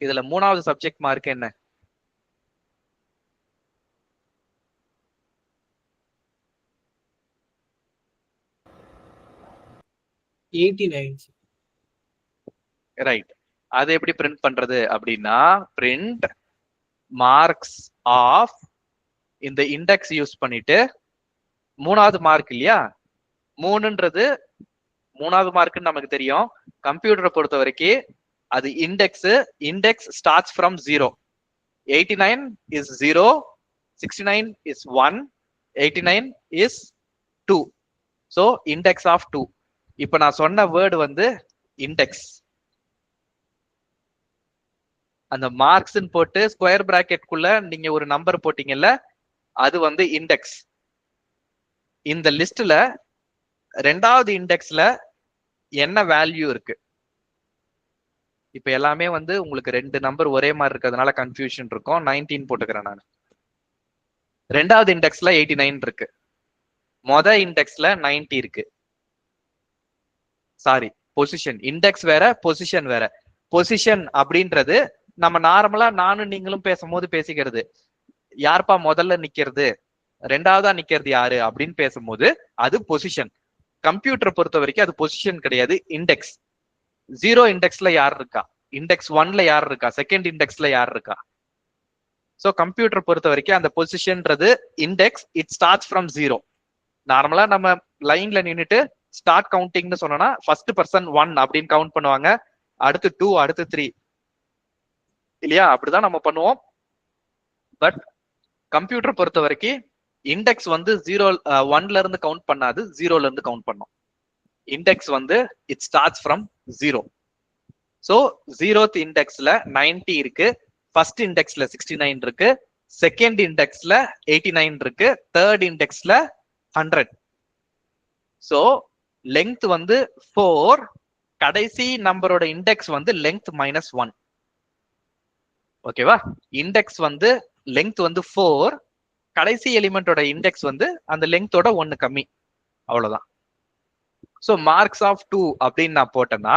இதுல 3வது சப்ஜெக்ட் மார்க் என்ன? ரைட். அது எப்படி பிரிண்ட் பண்றது அப்படின்னா, பிரிண்ட் மார்க்ஸ் ஆஃப் இந்த இண்டெக்ஸ் யூஸ் பண்ணிட்டு 3வது மார்க் இல்லையா, 3ன்றது 3வது மார்க்னு நமக்கு தெரியும். கம்ப்யூட்டரை பொறுத்த வரைக்கும் அது index starts from 0. 89 is 0, 69 is 1, 89 is 2. So index of 2. இப்ப நான் சொன்ன வேர்டு வந்து இண்டெக்ஸ். அந்த மார்க்ஸ் போட்டு ஸ்கொயர் பிராக்கெட்குள்ள நீங்க ஒரு நம்பர் போட்டீங்கல்ல, அது வந்து இண்டெக்ஸ். இந்த லிஸ்ட்ல 2வது இண்டெக்ஸ்ல என்ன வேல்யூ இருக்கு? இப்ப எல்லாமே வந்து உங்களுக்கு 2 நம்பர் ஒரே மாதிரி இருக்கிறதுனால கன்ஃபியூஷன் இருக்கும். 19 போட்டுக்கிறேன் நான். 2வது இண்டெக்ஸ்ல 89 இருக்கு. மொத இண்டெக்ஸ்ல 90 இருக்கு. Sorry, position. இண்டெக்ஸ் வேற, பொசிஷன் வேற. பொசிஷன் அப்படின்றது நம்ம நார்மலா நானும் நீங்களும் பேசும்போது பேசிக்கிறது. யார்ப்பா முதல்ல நிக்கிறது, 2வதா நிக்கிறது யாரு அப்படின்னு பேசும்போது அது பொசிஷன். கம்ப்யூட்டரை பொறுத்த வரைக்கும் அது பொசிஷன் கிடையாது, இண்டெக்ஸ். 0 இண்டெக்ஸ்ல யார் இருக்கா, இண்டெக்ஸ் 1ல யார் இருக்கா, செகண்ட் இண்டெக்ஸ்ல யார் இருக்கா. சோ கம்ப்யூட்டர் பொறுத்த வரைக்கும் அந்த பொசிஷன்ன்றது இண்டெக்ஸ். It starts from 0. நார்மலா நம்ம லைன்ல நின்னுட்டு ஸ்டார்ட் கவுண்டிங்னு சொன்னோம்னா ஃபர்ஸ்ட் பர்சன் 1 அப்படின்னு கவுண்ட் பண்ணுவாங்க, அடுத்து 2, அடுத்து 3 இல்லையா? அப்படிதான் நம்ம பண்ணுவோம். பட் கம்ப்யூட்டர் பொறுத்த வரைக்கும் இண்டெக்ஸ் வந்து 1ல இருந்து கவுண்ட் பண்ணாது, 0ல இருந்து கவுண்ட் பண்ணும். இண்டெக்ஸ் வந்து it starts from 0. So 0th இண்டெக்ஸ்ல 90 இருக்கு, ஃபர்ஸ்ட் இண்டெக்ஸ்ல 69 இருக்கு, செகண்ட் இண்டெக்ஸ்ல 89 இருக்கு, தேர்ட் இண்டெக்ஸ்ல 100. சோ லெங்த் வந்து 4, கடைசி நம்பரோட இண்டெக்ஸ் வந்து லெங்த் -1. ஓகேவா? இண்டெக்ஸ் வந்து லெங்த் வந்து 4, கடைசி எலிமெண்டோட இண்டெக்ஸ் வந்து அந்த லெங்த்தோட 1 கம்மி. அவ்வளவுதான். சோ மார்க்ஸ் ஆஃப் 2 அப்படின்னு நான் போட்டேன்னா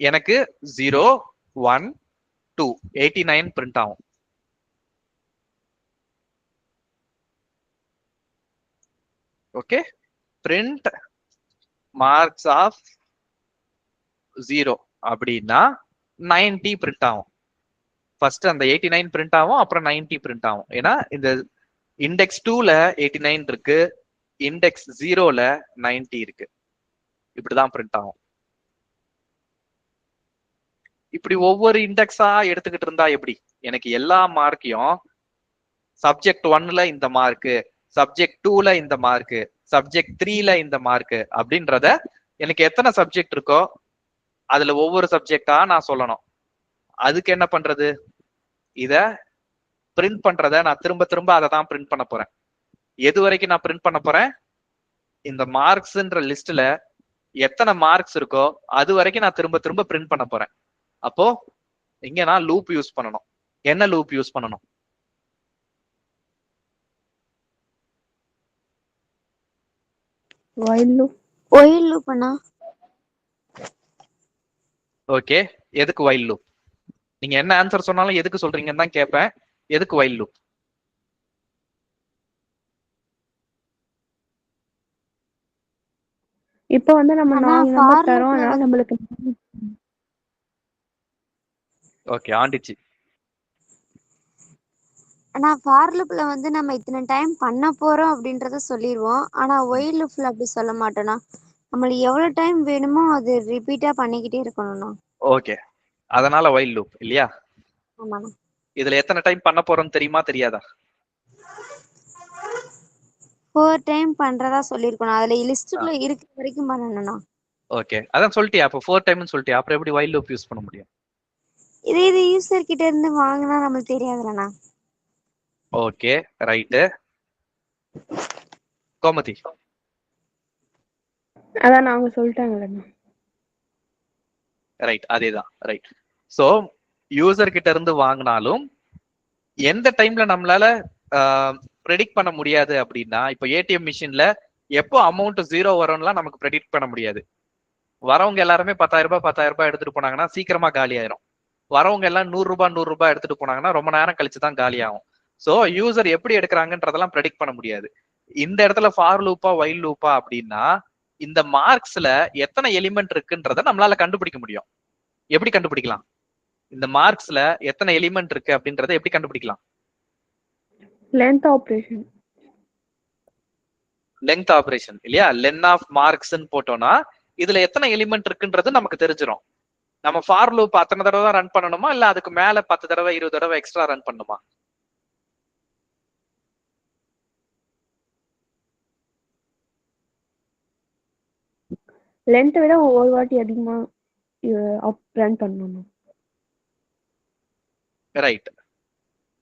எனக்கு 0, 1, 2, 89 பிரிண்ட் ஆகும். ஓகே, பிரிண்ட் மார்க்ஸ் ஆஃப் 0 அப்படின்னா 90 பிரிண்ட் ஆகும். ஃபர்ஸ்ட் அந்த 89 பிரிண்ட் ஆகும், அப்புறம் 90 பிரிண்ட் ஆகும். ஏன்னா இந்த இண்டெக்ஸ் 2ல 89 இருக்கு, இண்டெக்ஸ் 0ல 90 இருக்கு. இப்படிதான் பிரிண்ட் ஆகும். இப்படி ஒவ்வொரு இண்டெக்ஸா எடுத்துக்கிட்டு இருந்தா எப்படி? எனக்கு எல்லா மார்க்கையும் சப்ஜெக்ட் 1ல இந்த மார்க்கு, சப்ஜெக்ட் 2ல இந்த மார்க்கு, சப்ஜெக்ட் 3ல இந்த மார்க்கு அப்படின்றத எனக்கு எத்தனை சப்ஜெக்ட் இருக்கோ அதுல ஒவ்வொரு சப்ஜெக்டா நான் சொல்லணும். அதுக்கு என்ன பண்றது? இத பிரிண்ட் பண்றத நான் திரும்ப திரும்ப அதை தான் பிரிண்ட் பண்ண போறேன். எது வரைக்கும் நான் பிரிண்ட் பண்ண போறேன்? இந்த மார்க்ஸ்ன்ற லிஸ்ட்ல எத்தனை மார்க்ஸ் இருக்கோ அது வரைக்கும் நான் திரும்ப திரும்ப பிரிண்ட் பண்ண போறேன். அப்போ இங்க நான் லூப் யூஸ் பண்ணணும். என்ன லூப் யூஸ் பண்ணணும்? while loop. while loop அண்ணா. ஓகே, எதுக்கு while loop? நீங்க என்ன ஆன்சர் சொன்னாலும் எதுக்கு சொல்றீங்கன்னு தான் கேட்பேன். எதுக்கு while loop? இப்போ வந்து நம்ம அண்ணா, 4 for நம்பர் தரோம், loopல அதனால வந்து நம்மளுக்கு ஓகே, ஆண்டிச்சு. ஆனா ஃபார் லூப்ல வந்து நம்ம இத்தனை டைம் பண்ண போறோம் அப்படின்றத சொல்லிடுவோம். ஆனா ஒயில் லூப்ல அப்படி சொல்ல மாட்டோம்னா, நம்மளுக்கு எவ்வளவு டைம் வேணுமோ அது ரிப்பீட்டா பண்ணிக்கிட்டே இருக்கணும்ண்ணா. ஓகே, அதனால வைல் லூப் இல்லையா? ஆமாண்ணா. இதுல எத்தனை டைம் பண்ண போறோம்னு தெரியுமா தெரியாதா? 4 டைம் பண்றதா சொல்லிருக்கணும். அதுல லிஸ்டுக்குள்ள இருக்கிற வரைக்கும் பண்ணணும்ண்ணா. ஓகே, அதான் சொல்லிட்டியா? அப்போ 4 டைம்னு சொல்லிட்டியா? அப்புறம் எப்படி வைல் லூப் யூஸ் பண்ண முடியும்? இது யூசர் கிட்ட இருந்து வாங்கினா நம்மளுக்கு தெரியாதுலண்ணா. Okay right. கோமதி அதான் அவங்க சொல்லிட்டாங்கல்ல. ரைட், அதேதான் ரைட். சோ யூசர் கிட்ட இருந்து வாங்கினாலும் எந்த டைம்ல நம்மளால ப்ரெடிக்ட் பண்ண முடியாது அப்படின்னா, இப்போ ஏடிஎம் மிஷின்ல எப்போ அமௌண்ட் 0 வரும்லாம் நமக்கு ப்ரெடிக்ட் பண்ண முடியாது. வரவங்க எல்லாருமே 10,000 ரூபாய் எடுத்துட்டு போனாங்கன்னா சீக்கிரமா காலி ஆயிரும். வரவங்க எல்லாம் 100 ரூபாய் எடுத்துட்டு போனாங்கன்னா ரொம்ப நேரம் கழிச்சு தான் காலி ஆகும். சோ யூசர் எப்படி எடுக்கிறாங்கன்றதெல்லாம் ப்ரெடிக்ட் பண்ண முடியாது. இந்த இடத்துல ஃபார் லூப்பா வைல் லூப்பா அப்படின்னா, இந்த மார்க்ஸ்ல எத்தனை எலிமெண்ட் இருக்குன்றத நம்மளால கண்டுபிடிக்க முடியும். எப்படி கண்டுபிடிக்கலாம்? இந்த மார்க்ஸ்ல எத்தனை எலிமெண்ட் இருக்கு அப்படின்றத எப்படி கண்டுபிடிக்கலாம்? Length operation. லென்த் ஆபரேஷன் இல்லையா? லென் ஆஃப் மார்க்ஸ்ன்னு போட்டோம்னா இதுல எத்தனை எலிமெண்ட் இருக்குன்றது நமக்கு தெரிஞ்சிடும். நம்ம ஃபார் லூப் அத்தனை தடவை தான் ரன் பண்ணணுமா, இல்ல அதுக்கு மேல 10 தடவை 20 தடவை எக்ஸ்ட்ரா ரன் பண்ணுமா? லென்த்தை விட ஒரு வாட்டி அதிகமா ரன் பண்ணணும். ரைட்,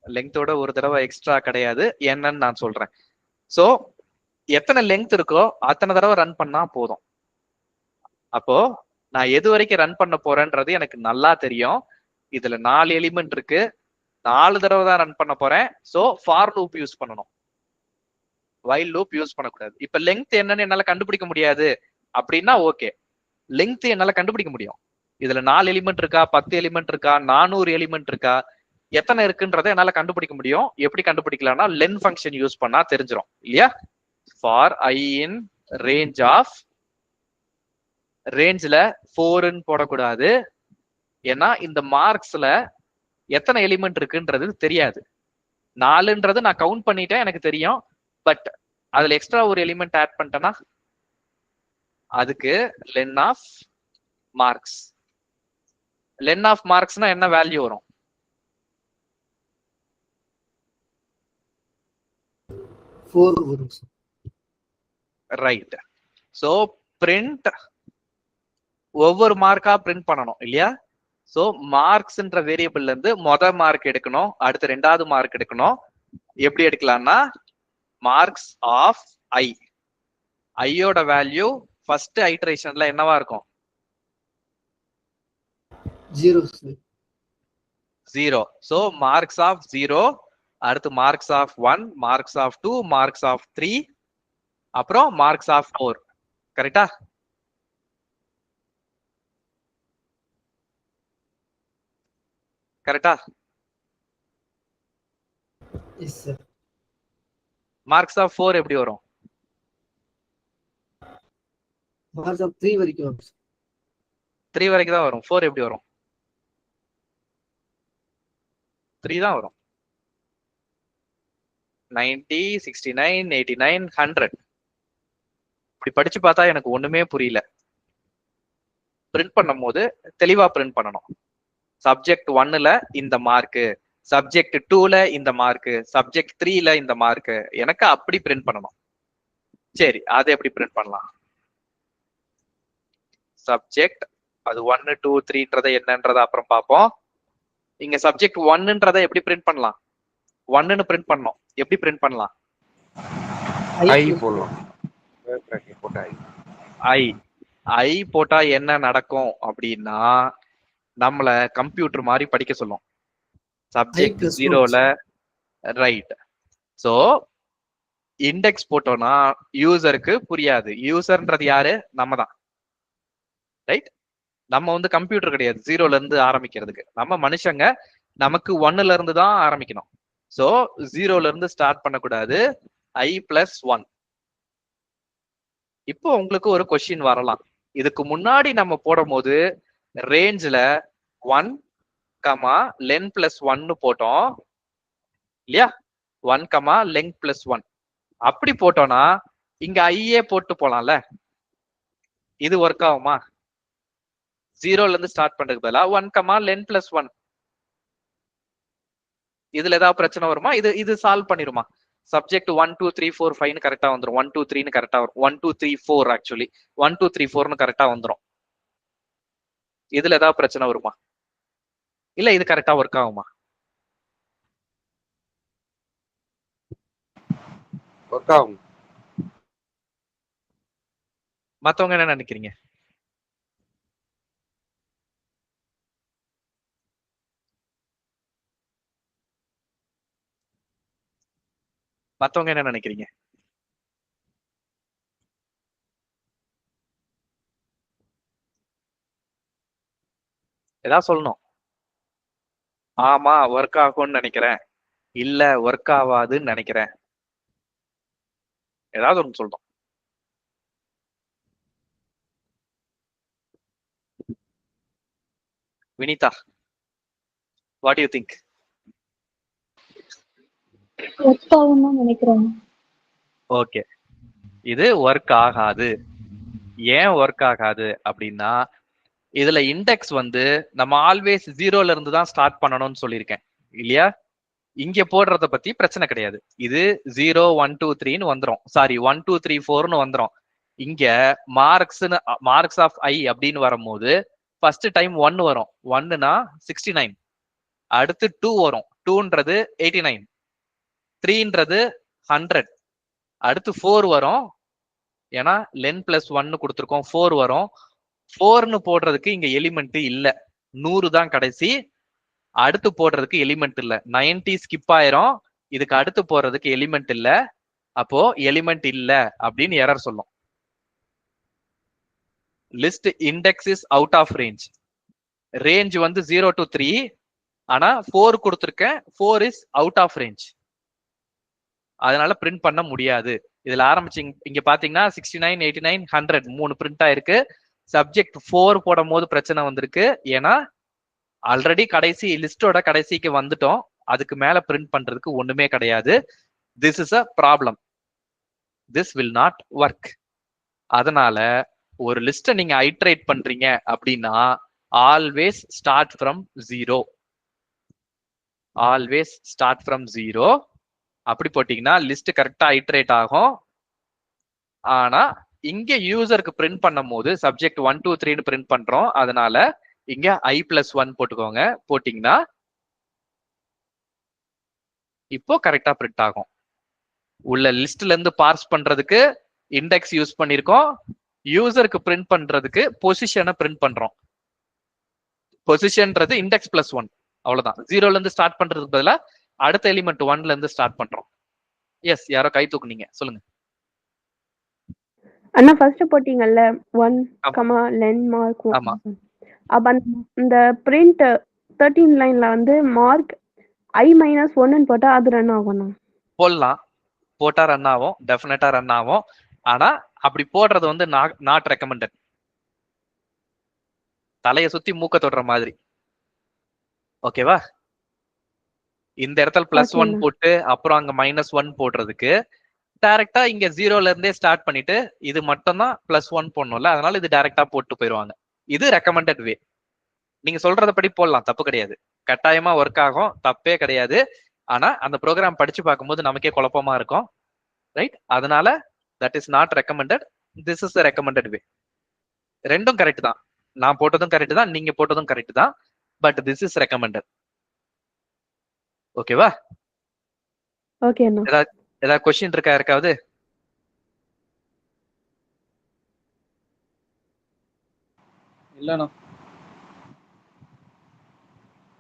லெங்தோட ஒரு தடவை எக்ஸ்ட்ரா கிடையாது. என்னன்னு நான் சொல்றேன். சோ எத்தனை லெங்த் இருக்கோ அத்தனை தடவை ரன் பண்ணா போதும். அப்போ நான் எது வரைக்கும் ரன் பண்ண போறேன்றது எனக்கு நல்லா தெரியும். இதுல 4 எலிமெண்ட் இருக்கு, 4 தடவை தான் ரன் பண்ண போறேன். சோ ஃபார் லூப் யூஸ் பண்ணணும், வைல் லூப் யூஸ் பண்ணக்கூடாது. இப்ப லெங்த் என்னன்னு என்னால கண்டுபிடிக்க முடியாது அப்படின்னா ஓகே, லெங்த் என்னால கண்டுபிடிக்க முடியும். இதுல 4 எலிமெண்ட் இருக்கா, 10 எலிமெண்ட் இருக்கா, 400 எலிமெண்ட் இருக்கா, எத்தனை இருக்குன்றதை என்னால கண்டுபிடிக்க முடியும். எப்படி கண்டுபிடிக்கலாம்னா லென் ஃபங்க்ஷன் யூஸ் பண்ணா தெரிஞ்சிடும் இல்லையா? For I in range of, ரேஞ்ச்ல 4ன்னு போடக்கூடாது. ஏன்னா இந்த மார்க்ஸ்ல எத்தனை எலிமெண்ட் இருக்குன்றது தெரியாது. 4ன்றது நான் கவுண்ட் பண்ணிட்டேன், எனக்கு தெரியும். பட் அதுல எக்ஸ்ட்ரா ஒரு எலிமெண்ட் ஆட் பண்ணிட்டேன்னா அதுக்கு len of marks. Len of மார்க்ஸ்னா என்ன வேல்யூ வரும்? 4 வரும். ரைட். சோ பிரிண்ட் ஒவ்வொரு மார்க்கா பிரிண்ட் பண்ணணும் இல்லையா? சோ மார்க்ஸ்ன்ற வேரியபிள்ல இருந்து மார்க் எடுக்கணும், அடுத்து 2வது மார்க் எடுக்கணும். எப்படி எடுக்கலாம்னா மார்க்ஸ் ஆஃப் ஐ. ஐயோட வேல்யூ ஃபர்ஸ்ட் ஐட்ரேஷன்ல என்னவா இருக்கும்? 0. சோ மார்க்ஸ் ஆஃப் 0, அடுத்து marks of 1, marks of 2, marks of 3, அப்புறம் மார்க்ஸ் ஆஃப் 4. கரெக்டா? கரெக்டா? Yes sir. மார்க்ஸ் ஆஃப் 4 எப்படி வரும்? மார்க்ஸ் ஆஃப் 3 வரைக்கும் வரும். 3 வரைக்கும் தான் வரும். 4 எப்படி வரும்? 3 தான் வரும். 90, 69, 89, 100. இப்படி படிச்சு பார்த்தா எனக்கு ஒண்ணுமே புரியல. பிரிண்ட் பண்ணும் போது தெளிவா பிரிண்ட் பண்ணணும். சப்ஜெக்ட் 1ல இந்த மார்க்கு, சப்ஜெக்ட் 2ல இந்த மார்க்கு, சப்ஜெக்ட் 3ல இந்த மார்க்கு, எனக்கு அப்படி பிரிண்ட் பண்ணணும். சரி, அதை எப்படி பிரிண்ட் பண்ணலாம்? சப்ஜெக்ட் அது 1, 2, 3ன்றதை என்னன்றதை அப்புறம் பார்ப்போம். இங்க சப்ஜெக்ட் 1ன்றதை எப்படி பிரிண்ட் பண்ணலாம்? 1ன்னு பிரிண்ட் பண்ணணும். எப்படி பிரிண்ட் பண்ணலாம்? ஐ போடலாம். ஐ போட்டா என்ன நடக்கும் அப்படின்னா நம்மள கம்ப்யூட்டர் மாதிரி படிக்க சொல்லும். சப்ஜெக்ட் 0ல ரைட். சோ இண்டெக்ஸ் போட்டோம்னா யூசருக்கு புரியாது. யூசர்ன்றது யாரு? நம்ம தான். ரைட். நம்ம வந்து கம்ப்யூட்டர் கிடையாது 0ல இருந்து ஆரம்பிக்கிறதுக்கு. நம்ம மனுஷங்க, நமக்கு 1ல இருந்து தான் ஆரம்பிக்கணும். சோ 0ல இருந்து ஸ்டார்ட் பண்ணக்கூடாது. I+1. இப்போ உங்களுக்கு ஒரு கொஸ்டின் வரலாம். இதுக்கு முன்னாடி நம்ம போடும் போது ரேஞ்ச்ல 1, லென் பிளஸ் 1 போட்டோம் இல்லையா? 1, லென் பிளஸ் 1 அப்படி போட்டோம்னா இங்க ஐயே போட்டு போலாம்ல. இது ஒர்க் ஆகுமா? 0ல இருந்து ஸ்டார்ட் பண்றதுக்கு பதிலா 1, len plus 1. இதுல ஏதாவது பிரச்சனை வருமா? இது சால்வ் பண்ணிருமா? சப்ஜெக்ட் 1 2 3 4 5 கரெக்டா வந்துரும். 1 2 3 கரெக்டா வரும். 1 2 3 4 ஆக்சுவலி 1 2 3 4 கரெக்டா வந்துரும். இதுல ஏதாவது பிரச்சனை வருமா? இல்ல இது கரெக்டா ஒர்க் ஆகுமா? ஒர்க் ஆகும். மத்தவங்க என்ன நினைக்கிறீங்க? மத்தவங்க என்ன நினைக்கிறீங்க? ஏதாவது சொல்லணும். ஆமா ஒர்க் ஆகும்னு நினைக்கிறேன், இல்ல ஒர்க் ஆகாதுன்னு நினைக்கிறேன், ஏதாவது ஒன்று சொல்லணும். Vinitha, what you think? Work ஆகும்னு நினைக்கிறேன். ஓகே, இது ஒர்க் ஆகாது. ஏன் ஒர்க் ஆகாது அப்படின்னா, இதுல இண்டெக்ஸ் வந்து நம்ம ஆல்வேஸ் 0ல இருந்து தான் ஸ்டார்ட் பண்ணணும்னு சொல்லியிருக்கேன் இல்லையா? இங்க போடுறத பத்தி பிரச்சனை கிடையாது. இது 0 1 2 3ன்னு வந்துரும். சாரி 1 2 3 4ன்னு வந்துரும். இங்க மார்க்ஸ் ஆஃப் ஐ அப்படின்னு வரும்போது ஃபர்ஸ்ட் டைம் 1 வரும். 1னா 69, அடுத்து 2 வரும். 2ன்றது 89, 3ன்றது 100, அடுத்து 4 வரும். ஏன்னா லென் பிளஸ் 1 கொடுத்துருக்கோம். 4 வரும். 4ன்னு போடுறதுக்கு இங்க எலிமெண்ட் இல்ல, 100 தான் கடைசி. அடுத்து போடுறதுக்கு எலிமெண்ட் இல்ல, 90 ஸ்கிப் ஆயிரும். இதுக்கு அடுத்து போடுறதுக்கு எலிமெண்ட் இல்ல, அப்போ எலிமெண்ட் இல்ல அப்படின்னு எரர் சொல்லும். List index is out of range. Range வந்து 0 to 3, ஆனா 4 கொடுத்துருக்கேன். 4 இஸ் அவுட் ஆஃப் ரேஞ்ச், அதனால பிரிண்ட் பண்ண முடியாது. இதுல ஆரம்பிச்சு இங்க பாத்தீங்கன்னா 69 89 100 3 பிரிண்ட் ஆயிருக்கு. சப்ஜெக்ட் 4 போடும் போது பிரச்சனை வந்திருக்கு. ஏன்னா ஆல்ரெடி கடைசி லிஸ்டோட கடைசிக்கு வந்துட்டோம், அதுக்கு மேல பிரிண்ட் பண்றதுக்கு ஒண்ணுமே கிடையாது. This is a problem, this will not work. அதனால ஒரு லிஸ்ட நீங்க ஐட்ரேட் பண்றீங்க அப்படின்னா always start from 0. Always start from 0 அப்படி போட்டீங்கன்னா லிஸ்ட் கரெக்டா ஐட்ரேட் ஆகும். ஆனா இங்க யூசருக்கு பிரிண்ட் பண்ணும் போது சப்ஜெக்ட் 1 2 3ன்னு பிரிண்ட் பண்றோம். அதனால இங்க i+1 போட்டுக்கோங்க. போட்டீங்கன்னா இப்போ கரெக்டா பிரிண்ட் ஆகும். உள்ள லிஸ்ட்ல இருந்து பார்ஸ் பண்றதுக்கு இண்டெக்ஸ் யூஸ் பண்ணிருக்கோம். யூசருக்கு பிரிண்ட் பண்றதுக்கு பொசிஷனை பிரிண்ட் பண்றோம். பொசிஷன்ன்றது இண்டெக்ஸ் +1, அவ்வளவுதான். 0ல இருந்து ஸ்டார்ட் பண்றதுக்கு பதிலா அடுத்த எலிமெண்ட் 1ல இருந்து ஸ்டார்ட் பண்றோம். எஸ், யாரோ கை தூக்குனீங்க, சொல்லுங்க. அண்ணா ஃபர்ஸ்ட் போட்டீங்கல்ல 1, len mark 1. ஆமா. அப்ப இந்த பிரிண்ட் 13 லைன்ல வந்து மார்க் i-1ன்னு போட்டா அது ரன் ஆகும்ண்ணா? போடலாம், போட்டா ரன் ஆகும், டெஃபினட்டா ரன் ஆகும். ஆனா அப்படி போடுறது வந்து நாட் ரெக்கமெண்டட். தலையை சுத்தி மூக்க தொடுற மாதிரி. ஓகேவா? இந்த இடத்துல +1 போட்டு அப்புறம் அங்க -1 போடுறதுக்கு டைரக்டா இங்க 0ல இருந்தே ஸ்டார்ட் பண்ணிட்டு இது மட்டும் தான் +1 போடணும்ல, அதனால இது டைரக்டா போட்டு போயிருவாங்க. இது ரெக்கமெண்டட் வே. நீங்க சொல்றத படி போடலாம், தப்பு கிடையாது. கட்டாயமா ஒர்க் ஆகும், தப்பே கிடையாது. ஆனா அந்த ப்ரோக்ராம் படிச்சு பார்க்கும்போது நமக்கே குழப்பமா இருக்கும், ரைட்? அதனால that is not recommended, this is the recommended way. ரெண்டும் கரெக்ட் தான், நான் போட்டதும் கரெக்ட் தான், நீங்க போட்டதும் கரெக்ட் தான். But this is recommended. ஓகேவா? ஓகே அண்ணா. ஏதாவது क्वेश्चन இருக்கா யாருக்காவது? இல்லண்ணா.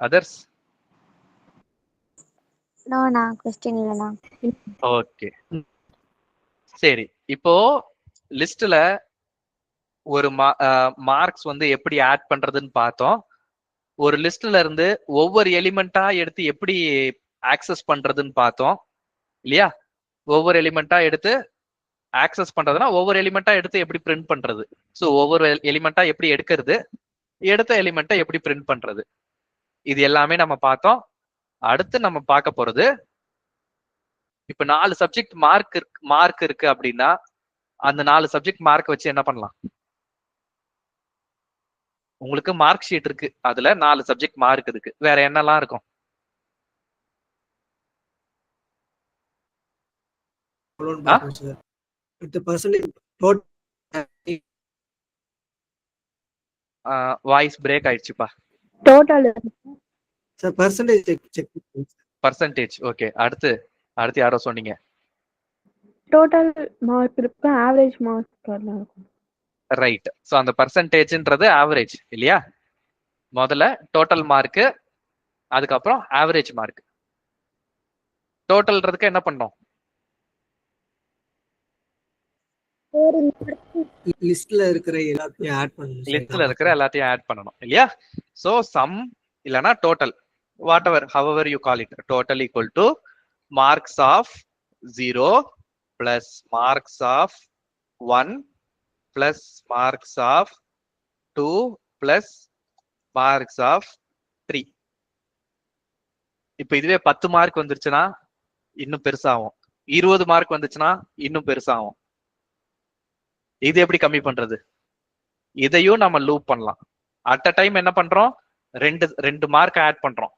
அதர்ஸ்? நோண்ணா, क्वेश्चन இல்லண்ணா. ஓகே சரி. இப்போ லிஸ்ட்ல ஒரு மார்க்ஸ் வந்து எப்படி ஆட் பண்றதுன்னு பார்த்தோம். ஒரு லிஸ்ட்ல இருந்து ஒவ்வொரு எலிமெண்டா எடுத்து எப்படி ஆக்சஸ் பண்றதுன்னு பார்த்தோம் இல்லையா? ஒவ்வொரு எலிமெண்டா எடுத்து ஆக்சஸ் பண்றதுன்னா ஒவ்வொரு எலிமெண்டா எடுத்து எப்படி பிரிண்ட் பண்றது. ஸோ ஒவ்வொரு எலிமெண்டா எப்படி எடுக்கிறது, எடுத்த எலிமெண்டா எப்படி பிரிண்ட் பண்றது, இது எல்லாமே நம்ம பார்த்தோம். அடுத்து நம்ம பார்க்க போறது, இப்ப 4 சப்ஜெக்ட் மார்க் இருக்கு அப்படின்னா அந்த 4 சப்ஜெக்ட் மார்க் வச்சு என்ன பண்ணலாம்? உங்களுக்கு மார்க் ஷீட் இருக்கு, அதுல 4 சப்ஜெக்ட் மார்க் இருக்கு. வேற என்னெல்லாம் இருக்கும்? வாய்ஸ் பிரேக் ஆயிடுச்சுப்பா. Total percentage. ஓகே, அடுத்து யாரோ சொன்னீங்க. டோட்டல் மார்க் இருக்கு, ஆவரேஜ் மார்க் இருக்கும். ரைட். சோ அந்த பர்சன்டேஜ்ன்றது ஆவரேஜ் இல்லையா? முதல்ல டோட்டல் மார்க், அதுக்கப்புறம் ஆவரேஜ் மார்க். டோட்டல்ன்றதுக்கு என்ன பண்ணோம்? லிஸ்ட்ல இருக்கிற எல்லாத்தையும் ஆட் பண்ணணும். லிஸ்ட்ல இருக்கிற எல்லாத்தையும் ஆட் பண்ணணும் இல்லையா? சோ சம் இல்லனா total, whatever however you call it, total equal to marks of 0 plus marks of 1 plus marks of 2 plus marks of 3. இப்ப இதுவே 10 மார்க் வந்துருச்சுன்னா இன்னும் பெருசாகும், 20 மார்க் வந்துச்சுன்னா இன்னும் பெருசாகும். இது எப்படி கம்மி பண்றது? இதையும் நம்ம லூப் பண்ணலாம். அட் அ டைம் என்ன பண்றோம், ரெண்டு மார்க் ஆட் பண்றோம்.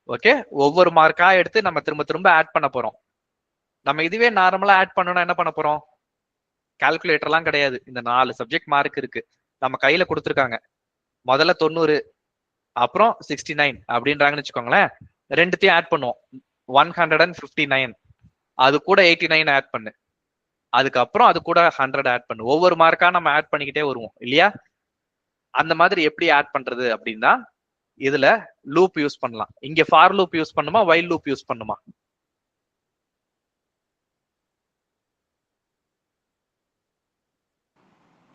ஓகே, ஒவ்வொரு மார்க்கா எடுத்து நம்ம திரும்ப ஆட் பண்ண போறோம். நம்ம இதுவே நார்மலா ஆட் பண்ணணும்னா என்ன பண்ண போறோம்? கால்குலேட்டர்லாம் கிடையாது. இந்த 4 சப்ஜெக்ட் மார்க் இருக்கு, நம்ம கையில கொடுத்துருக்காங்க. முதல்ல 90, அப்புறம் 69 அப்படின்றாங்கன்னு வச்சுக்கோங்களேன். ரெண்டுத்தையும் ஆட் பண்ணுவோம், 159. அது கூட 89 ஆட் பண்ணு, அதுக்கப்புறம் அது கூட 100 ஆட் பண்ணு. ஒவ்வொரு மார்க்கா நம்ம ஆட் பண்ணிக்கிட்டே வருவோம் இல்லையா? அந்த மாதிரி எப்படி ஆட் பண்றது அப்படின்னா, இதுல லூப் யூஸ் பண்ணலாம். இங்க ஃபார் லூப் யூஸ் பண்ணுமா, வைல் லூப் யூஸ் பண்ணுமா?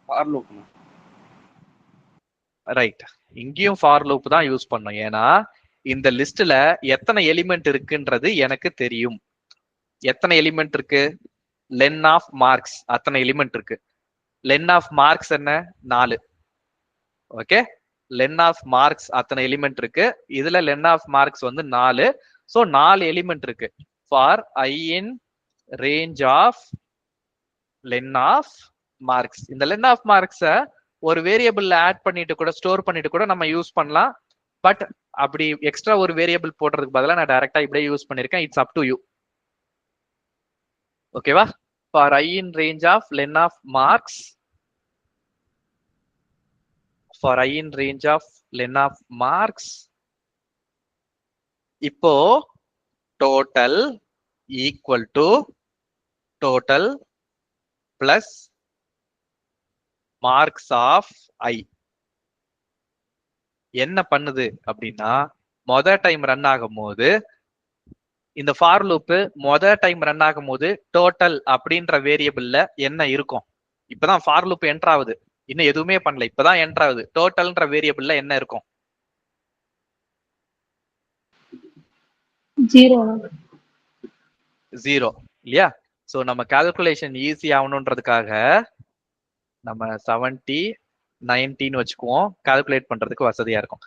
For loop. ரைட், இங்கேயும் ஃபார் லூப் தான் யூஸ் பண்ணும். ஏன்னா இந்த லிஸ்ட்ல எத்தனை எலிமெண்ட் இருக்குன்றது எனக்கு தெரியும். எத்தனை எலிமெண்ட் இருக்கு? லென் ஆஃப் மார்க்ஸ் அத்தனை எலிமெண்ட் இருக்கு. லென் ஆஃப் மார்க்ஸ் என்ன? 4. ஓகே, லென் ஆஃப் மார்க்ஸ் அத்தனை எலிமெண்ட் இருக்கு. இதுல லென் ஆஃப் மார்க்ஸ் வந்து 4. சோ 4 எலிமெண்ட் இருக்கு. For I in range of len of marks. இந்த லென் ஆஃப் மார்க்ஸ ஒரு வேரியபிள்ல ஆட் பண்ணிட்டு கூட, ஸ்டோர் பண்ணிட்டு கூட நம்ம யூஸ் பண்ணலாம். பட் அப்படி எக்ஸ்ட்ரா ஒரு வேரியபிள் போடுறதுக்கு பதிலா நான் டைரக்டா இப்படியே யூஸ் பண்ணிருக்கேன். It's up to you. ஓகேவா? For I in range of len of marks, for I in range of len of marks, இப்போ total equal to total plus marks of I. என்ன பண்ணுது அப்படின்னா, டைம் ரன் ஆகும் போது இந்த ஃபார் லூப் டைம் ரன் ஆகும் போது டோட்டல் அப்படின்ற வேரியபிள்ல என்ன இருக்கும்? இப்பதான் ஃபார் லூப் என்டர் ஆகுது, இன்னும் எதுவுமே பண்ணல, இப்பதான் என்டர் ஆகுது. டோட்டல்ன்ற வேரியபிள்ல என்ன இருக்கும்? 0 இல்லையா? சோ நம்ம கால்குலேஷன் ஈஸி ஆகணும்ன்றதுக்காக நம்ம 70 19 வச்சுக்குவோம், கால்குலேட் பண்றதுக்கு வசதியா இருக்கும்.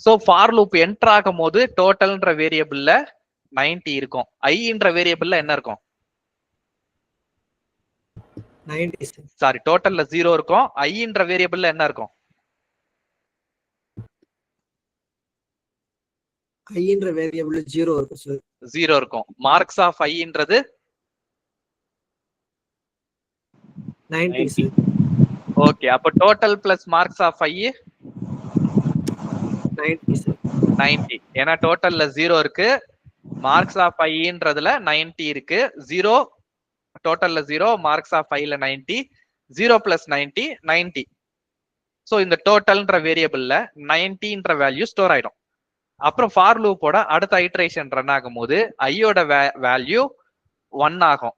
சோ ஃபார் லூப் என்டர் ஆகும் போது டோட்டல்ன்ற வேரியபிள்ல 90 இருக்கும். ஐன்ற வேரியபிள்ல என்ன இருக்கும்? சாரி, டோட்டல்ல 0 இருக்கும். ஐன்ற வேரியபிள்ல என்ன இருக்கும்? ஐன்ற வேரியபிள்ல 0 இருக்கும் சார். 0 இருக்கும். மார்க்ஸ் ஆஃப் ஐன்றது 90 சார். ஓகே, அப்ப total plus marks of I 90 sir. 90. ஏன்னா டோட்டல்ல 0 இருக்கு, மார்க்ஸ் ஆஃப் ஐன்றதுல 90 இருக்கு. 0 டோட்டல்ல 0, மார்க்ஸ் ஆஃப் ஐல 90. 0 பிளஸ் 90 90. சோ இந்த டோட்டல்ன்ற வேரியபிள்ல 90ன்ற வேல்யூ ஸ்டோர் ஆயிடும். அப்புறம் ஃபார் லூப்போட அடுத்த ஐட்ரேஷன் ரன் ஆகும் போது ஐயோட வேல்யூ 1 ஆகும்.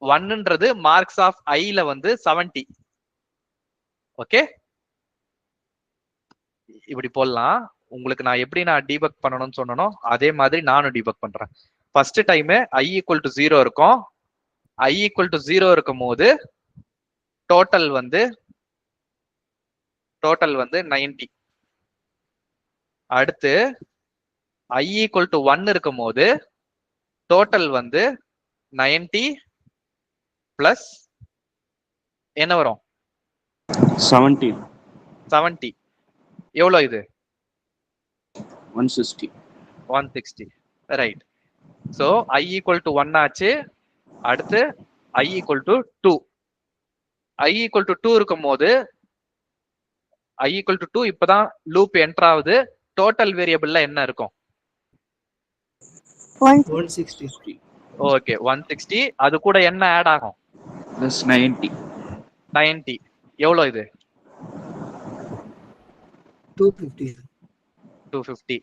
1ன்றது மார்க்ஸ் ஆஃப் ஐல வந்து 70. ஓகே, இப்படி போடலாம். உங்களுக்கு நான் எப்படி டீபக் பண்ணணும்னு சொன்னனோ அதே மாதிரி நானும் டீபக் பண்றேன். First time I equal to 0 இருக்கும். I ஈக்குவல் டு 0 இருக்கும் போது டோட்டல் வந்து 90. அடுத்து I ஈக்குவல் டு 1 இருக்கும் போது டோட்டல் வந்து 90 பிளஸ் என்ன வரும்? 70. எவ்வளோ இது 160. 160. Right. So I equal to 1 ஆச்சு. அடுத்து I equal to 2. I equal to 2 இருக்கும் போது I ஈக்குவல் டு 2 இப்பதான் லூப் என்டர் ஆகுது. டோட்டல் வேரியபிள்ல என்ன இருக்கும்? 160. ஓகே 160. அது கூட என்ன ஆட் ஆகும்? Plus 90. 90. எவ்வளோ இது? 250. 250.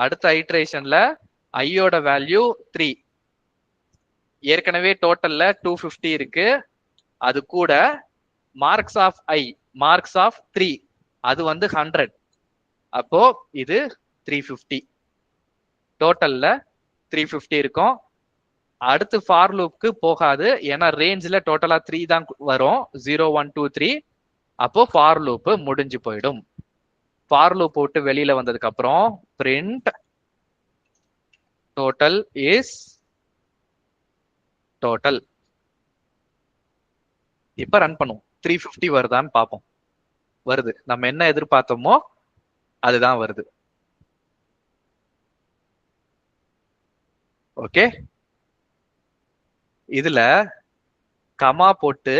அடுத்த ஐட்ரேஷன்ல ஐயோட வேல்யூ 3. ஏற்கனவே டோட்டல்ல 250 இருக்கு. அது கூட மார்க்ஸ் ஆஃப் 3 அது வந்து 100. அப்போ இது 350. டோட்டல்ல 350 இருக்கும். அடுத்து ஃபார் லூப்க்கு போகாது, ஏன்னா ரேஞ்சில் டோட்டலா 3 தான் வரும். 0 1 2 3. அப்போ ஃபார் லூப் முடிஞ்சு போயிடும். ஃபார் லூப் போட்டு வெளியில வந்ததுக்கு அப்புறம் பிரிண்ட் டோட்டல் இஸ் டோட்டல். இப்ப ரன் பண்ணுவோம். 350 வருதான்னு பார்ப்போம். வருது. நம்ம என்ன எதிர்பார்த்தோமோ அதுதான் வருது. ஓகே, இதுல கமா போட்டு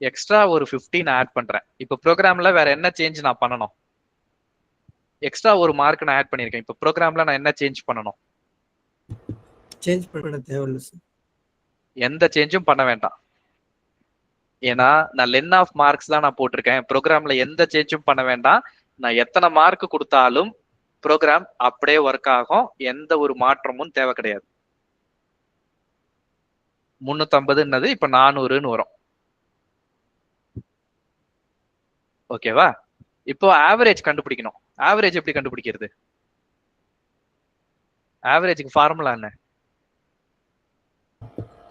எக்ஸ்ட்ரா ஒரு 15 ஆட் பண்றேன். இப்ப ப்ரோக்ராம்ல வேற என்ன சேஞ்ச் நான் பண்ணணும்? எக்ஸ்ட்ரா ஒரு மார்க் நான் ஆட் பண்ணிருக்கேன். இப்ப ப்ரோக்ராம்ல நான் என்ன சேஞ்ச் பண்ணணும்? சேஞ்ச் பண்ண தேவையில்லை சார். எந்த சேஞ்சும் பண்ண வேண்டாம். ஏன்னா நான் லென் ஆஃப் மார்க்ஸ் தான் நான் போட்டிருக்கேன். ப்ரோக்ராம்ல எந்த சேஞ்சும் பண்ண வேண்டாம். நான் எத்தனை மார்க் கொடுத்தாலும் ப்ரோக்ராம் அப்படியே ஒர்க் ஆகும். எந்த ஒரு மாற்றமும் தேவை கிடையாது. 350ன்னது இப்ப 400ன்னு வரும். ஓகேவா? இப்போ ஆவரேஜ் கண்டுபிடிக்கணும். ஆவரேஜ் எப்படி கண்டுபிடிக்கிறது? ஆவரேஜ்க்கு ஃபார்முலா என்ன?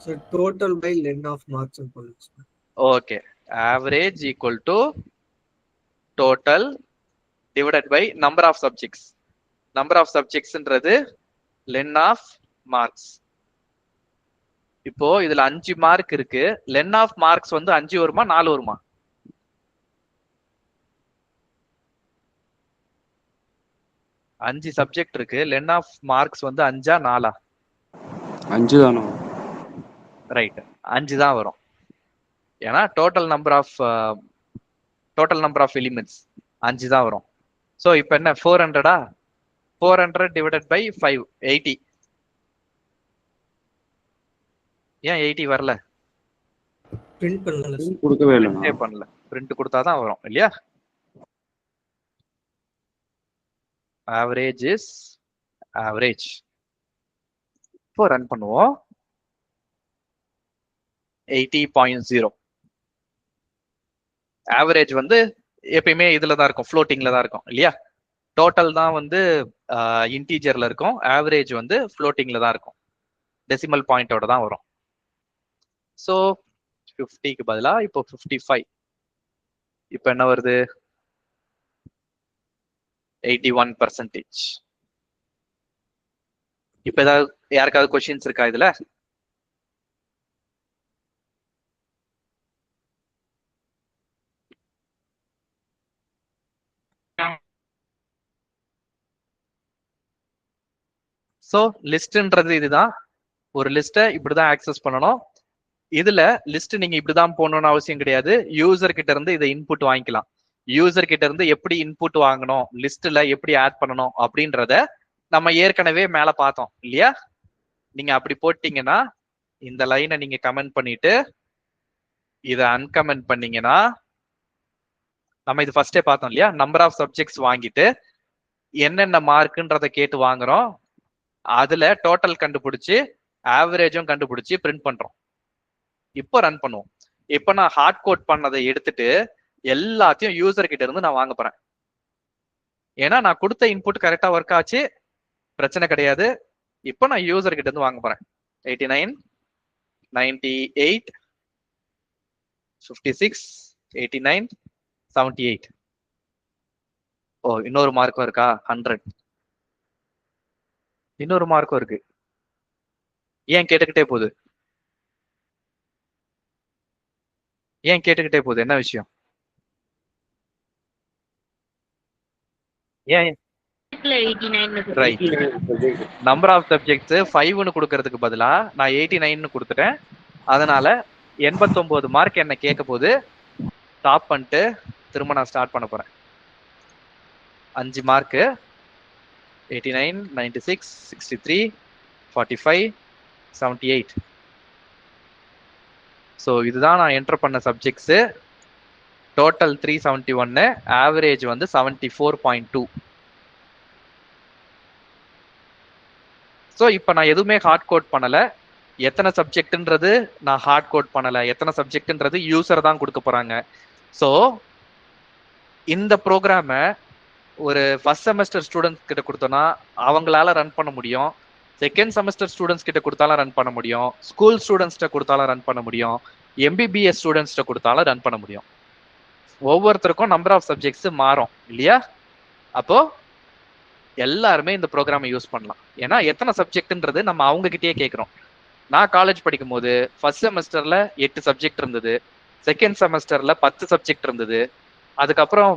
So total by len of marks and points. Okay, average equal to total divided by number of subjects. Number of சப்ஜெக்ட்ஸ்ன்றது லென் ஆஃப் மார்க்ஸ். இப்போ இதுல 5 மார்க் இருக்கு. லென் ஆஃப் மார்க்ஸ் வந்து 5 வருமா 4 வருமா? 5 சப்ஜெக்ட் இருக்கு. லென் ஆஃப் மார்க்ஸ் வந்து 5ஆ 4ஆ? 5 தானே. ரைட், 5 தான் வரும். ஏன்னா டோட்டல் நம்பர் ஆஃப் எலிமெண்ட்ஸ் 5 தான் வரும். ஸோ இப்போ என்ன 400ஆ? 400 டிவைடட் பை 5 80. ஏன் 80 வரல? பிரிண்ட் பண்ணல சார். கொடுக்கவே இல்லை. பண்ணல. பிரிண்ட் கொடுத்தாதான் வரும் இல்லையா? Average is average. இப்போ ரன் பண்ணுவோம். 80.0. ஆவரேஜ் வந்து எப்பயுமே இதுல தான் இருக்கும், ஃப்ளோட்டிங்ல தான் இருக்கும் இல்லையா? டோட்டல் தான் வந்து இன்டீஜர்ல இருக்கும். ஆவரேஜ் வந்து ஃப்ளோட்டிங்ல தான் இருக்கும். டெசிமல் பாயிண்டோட தான் வரும். ஸோ 50க்கு பதிலா இப்போ 55. இப்போ என்ன வருது? 81%. இப்போ ஏதாவது யாருக்காவது கொஸ்டின்ஸ் இருக்கா இதுல? ஸோ லிஸ்ட்ன்றது இதுதான். ஒரு லிஸ்ட்டை இப்படிதான் ஆக்சஸ் பண்ணணும். இதுல லிஸ்ட் நீங்க இப்படிதான் போகணும்னு அவசியம் கிடையாது. யூசர் கிட்ட இருந்து இதை இன்புட் வாங்கிக்கலாம். யூசர் கிட்ட இருந்து எப்படி இன்புட் வாங்கணும், லிஸ்ட்ல எப்படி ஆட் பண்ணணும் அப்படின்றத நம்ம ஏற்கனவே மேல பார்த்தோம் இல்லையா? நீங்க அப்படி போட்டீங்கன்னா இந்த லைனை நீங்க கமெண்ட் பண்ணிட்டு இதை அன்கமெண்ட் பண்ணீங்கன்னா, நம்ம இது ஃபர்ஸ்டே பார்த்தோம் இல்லையா? நம்பர் ஆஃப் சப்ஜெக்ட்ஸ் வாங்கிட்டு என்னென்ன மார்க்குன்றதை கேட்டு வாங்குறோம். அதுல டோட்டல் கண்டுபிடிச்சு ஆவரேஜும் கண்டுபிடிச்சு பிரிண்ட் பண்றோம். இப்போ ரன் பண்ணுவோம். இப்போ நான் ஹார்ட் கோட் பண்ணதை எடுத்துட்டு எல்லாத்தையும் யூசர் கிட்ட இருந்து நான் வாங்க போறேன். ஏன்னா நான் கொடுத்த இன்புட் கரெக்டா ஒர்க் ஆச்சு, பிரச்சனை கிடையாது. இப்போ நான் யூசர் கிட்ட இருந்து வாங்க போறேன். 89, 98, 56, 89, 78. ஓ, இன்னொரு மார்க்கும் இருக்கா? 100. இன்னொரு மார்க்கும் இருக்கு. ஏன் கேட்டுக்கிட்டே போகுது? ஏன் கேட்டுக்கிட்டே போகுது? என்ன விஷயம்? ஏன் ரைட், நம்பர் ஆஃப் சப்ஜெக்ட்ஸ் 5ன்னு கொடுக்கறதுக்கு பதிலா நான் 89ன்னு கொடுத்துட்டேன். அதனால 89 மார்க் என்ன கேட்க போது ஸ்டாப் பண்ணிட்டு திரும்ப நான் ஸ்டார்ட் பண்ண போறேன். 5 மார்க்கு 89, 96, 63, 45, 78. ஸோ இதுதான் நான் என்டர் பண்ண சப்ஜெக்ட்ஸு. டோட்டல் 371, ஆவரேஜ் வந்து 74.2. ஸோ இப்போ நான் எதுவுமே ஹார்ட் கோட் பண்ணலை. எத்தனை சப்ஜெக்ட்ன்றது நான் ஹார்ட் கோட் பண்ணலை. எத்தனை சப்ஜெக்ட்ன்றது யூசர் தான் கொடுக்க போகிறாங்க. ஸோ இந்த ப்ரோக்ராமை ஒரு ஃபர்ஸ்ட் செமஸ்டர் ஸ்டூடெண்ட்ஸ் கிட்ட கொடுத்தோன்னா அவங்களால ரன் பண்ண முடியும். செகண்ட் செமஸ்டர் ஸ்டூடெண்ட்ஸ் கிட்ட கொடுத்தாலும் ரன் பண்ண முடியும். ஸ்கூல் ஸ்டூடெண்ட்ஸ்கிட்ட கொடுத்தாலும் ரன் பண்ண முடியும். எம்பிபிஎஸ் ஸ்டூடெண்ட்ஸ்கிட்ட கொடுத்தாலும் ரன் பண்ண முடியும். ஒவ்வொருத்தருக்கும் நம்பர் ஆஃப் சப்ஜெக்ட்ஸ் மாறும் இல்லையா? அப்போ எல்லாருமே இந்த ப்ரோக்ராமை யூஸ் பண்ணலாம். ஏன்னா எத்தனை சப்ஜெக்ட்ன்றது நம்ம அவங்க கிட்டயே கேட்குறோம். நான் காலேஜ் படிக்கும் போது ஃபர்ஸ்ட் செமஸ்டர்ல 8 சப்ஜெக்ட் இருந்தது, செகண்ட் செமஸ்டர்ல 10 சப்ஜெக்ட் இருந்தது, அதுக்கப்புறம்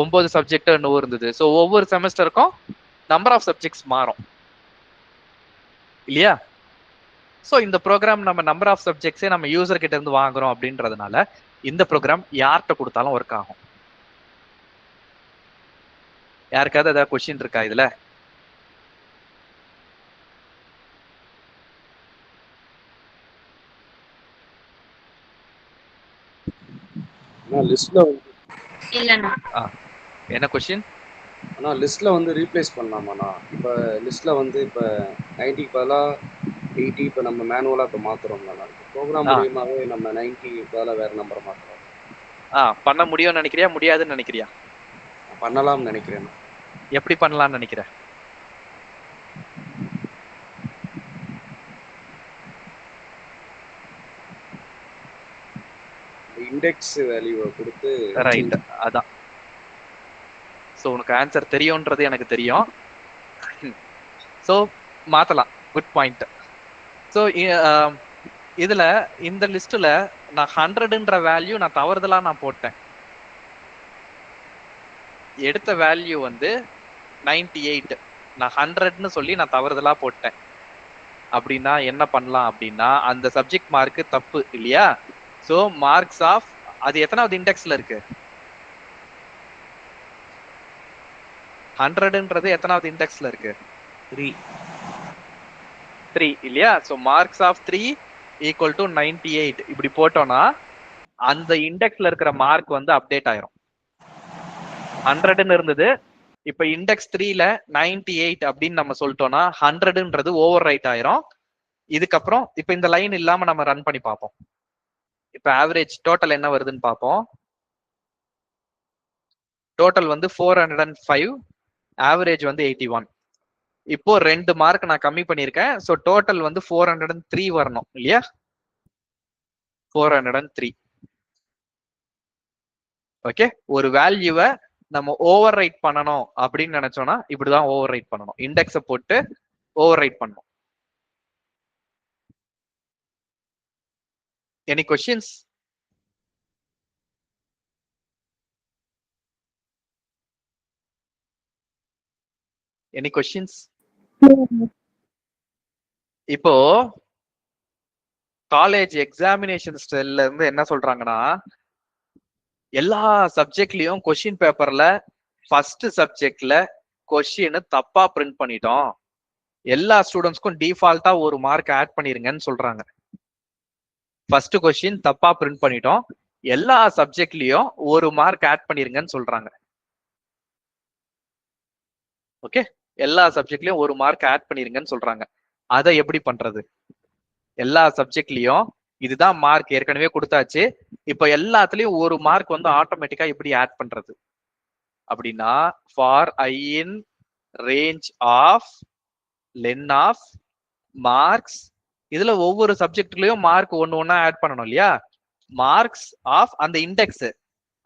9 சப்ஜெக்ட் இன்னும் இருந்தது. ஸோ ஒவ்வொரு செமஸ்டருக்கும் நம்பர் ஆஃப் சப்ஜெக்ட்ஸ் மாறும் இல்லையா? ஸோ இந்த ப்ரோக்ராம் நம்ம நம்பர் ஆஃப் சப்ஜெக்ட்ஸே நம்ம யூசர் கிட்ட இருந்து வாங்குறோம் அப்படின்றதுனால இந்த ப்ரோக்ராம் யார்கிட்ட கொடுத்தாலும் ஒர்க் ஆகும். யாருக்காவது ஏதாவது கொஸ்டின் இருக்கா இதுல? லிஸ்ட்ல என்ன கொஸ்டின்? ஆனா லிஸ்ட்ல வந்து ரீப்ளேஸ் பண்ணலாமாண்ணா? இப்போ லிஸ்ட்ல வந்து இப்போ 90க்கு பதிலாக 80 இப்போ நம்ம மேனுவலா இப்போ மாத்துறோம்னா ப்ரோக்ராம் மூலியமாவே நம்ம 90க்கு பதிலாக வேற நம்பரை மாத்துறோம். பண்ண முடியும்னு நினைக்கிறியா, முடியாதுன்னு நினைக்கிறியா? பண்ணலாம்னு நினைக்கிறேன். எப்படி பண்ணலாம்னு நினைக்கிறேன்? இண்டெக்ஸ் வேல்யூவை கொடுத்து. ரைட், அதான். ஸோ உனக்கு ஆன்சர் தெரியும்ன்றது எனக்கு தெரியும். ஸோ மாத்தலாம். Good point. ஸோ இதுல இந்த லிஸ்ட்ல நான் 100ன்ற வேல்யூ நான் தவறுதலா நான் போட்டேன். எடுத்த வேல்யூ வந்து 98, நான் 100ன்னு சொல்லி நான் தவறுதலா போட்டேன். அப்படின்னா என்ன பண்ணலாம் அப்படின்னா, அந்த சப்ஜெக்ட் மார்க்கு தப்பு இல்லையா? ஸோ மார்க்ஸ் ஆஃப் அது எத்தனாவது இண்டெக்ஸ்ல இருக்கு? 100ன்றது எத்தனாவது இண்டெக்ஸ்ல இருக்கு? 3 இல்லையா? So marks of 3 equal to 98 இப்படி போட்டோம்னா அந்த இண்டெக்ஸ்ல இருக்கிற மார்க் வந்து அப்டேட் ஆயிரும். 100ன்னு இருந்தது, இப்ப இண்டெக்ஸ் 3ல 98 அப்படின்னு நம்ம சொல்லிட்டோம்னா 100ன்றது ஓவர் ரைட் ஆயிரும். இதுக்கப்புறம் இப்ப இந்த லைன் இல்லாம நம்ம ரன் பண்ணி பார்ப்போம். இப்ப ஆவரேஜ் டோட்டல் என்ன வருதுன்னு பார்ப்போம். டோட்டல் வந்து 405, ஆவரேஜ் வந்து 81. இப்போ 2 மார்க் நான் கம்மி பண்ணியிருக்கேன். ஸோ டோட்டல் வந்து 403 வரணும் இல்லையா? 403. ஓகே, ஒரு வேல்யூவை நம்ம ஓவர் ரைட் பண்ணணும் அப்படின்னு நினைச்சோம்னா இப்படிதான் ஓவர் ரைட் பண்ணணும். இண்டெக்ஸை போட்டு ஓவர் ரைட் பண்ணணும். Any questions? Any questions? இப்போ காலேஜ் எக்ஸாமினேஷன் ஸ்டைல்ல இருந்து என்ன சொல்றாங்கன்னா, எல்லா சப்ஜெக்ட்லயும் கொஸ்டின் பேப்பர்ல ஃபர்ஸ்ட் சப்ஜெக்ட்ல கொஸ்டின் தப்பா பிரிண்ட் பண்ணிட்டோம், எல்லா ஸ்டூடெண்ட்ஸ்க்கும் டிஃபால்ட்டா ஒரு மார்க் ஆட் பண்ணிருங்கன்னு சொல்றாங்க. ஃபர்ஸ்ட் கொஸ்டின் தப்பா பிரிண்ட் பண்ணிட்டோம், எல்லா சப்ஜெக்ட்லயும் ஒரு மார்க் ஆட் பண்ணிருங்கன்னு சொல்றாங்க. ஓகே, எல்லா சப்ஜெக்ட்லயும் ஒரு மார்க் ஆட் பண்ணிருங்கன்னு சொல்றாங்க. அதை எப்படி பண்றது? எல்லா சப்ஜெக்ட்லயும் இதுதான் மார்க் ஏற்கனவே கொடுத்தாச்சு, இப்ப எல்லாத்துலயும் ஒரு மார்க் வந்து ஆட்டோமேட்டிக்கா எப்படி ஆட் பண்றது அப்படின்னா, for I in range of len of marks, இதுல ஒவ்வொரு சப்ஜெக்ட்லயும் மார்க் ஒன்னா ஆட் பண்ணணும் இல்லையா? மார்க்ஸ் ஆஃப் அந்த இண்டெக்ஸ்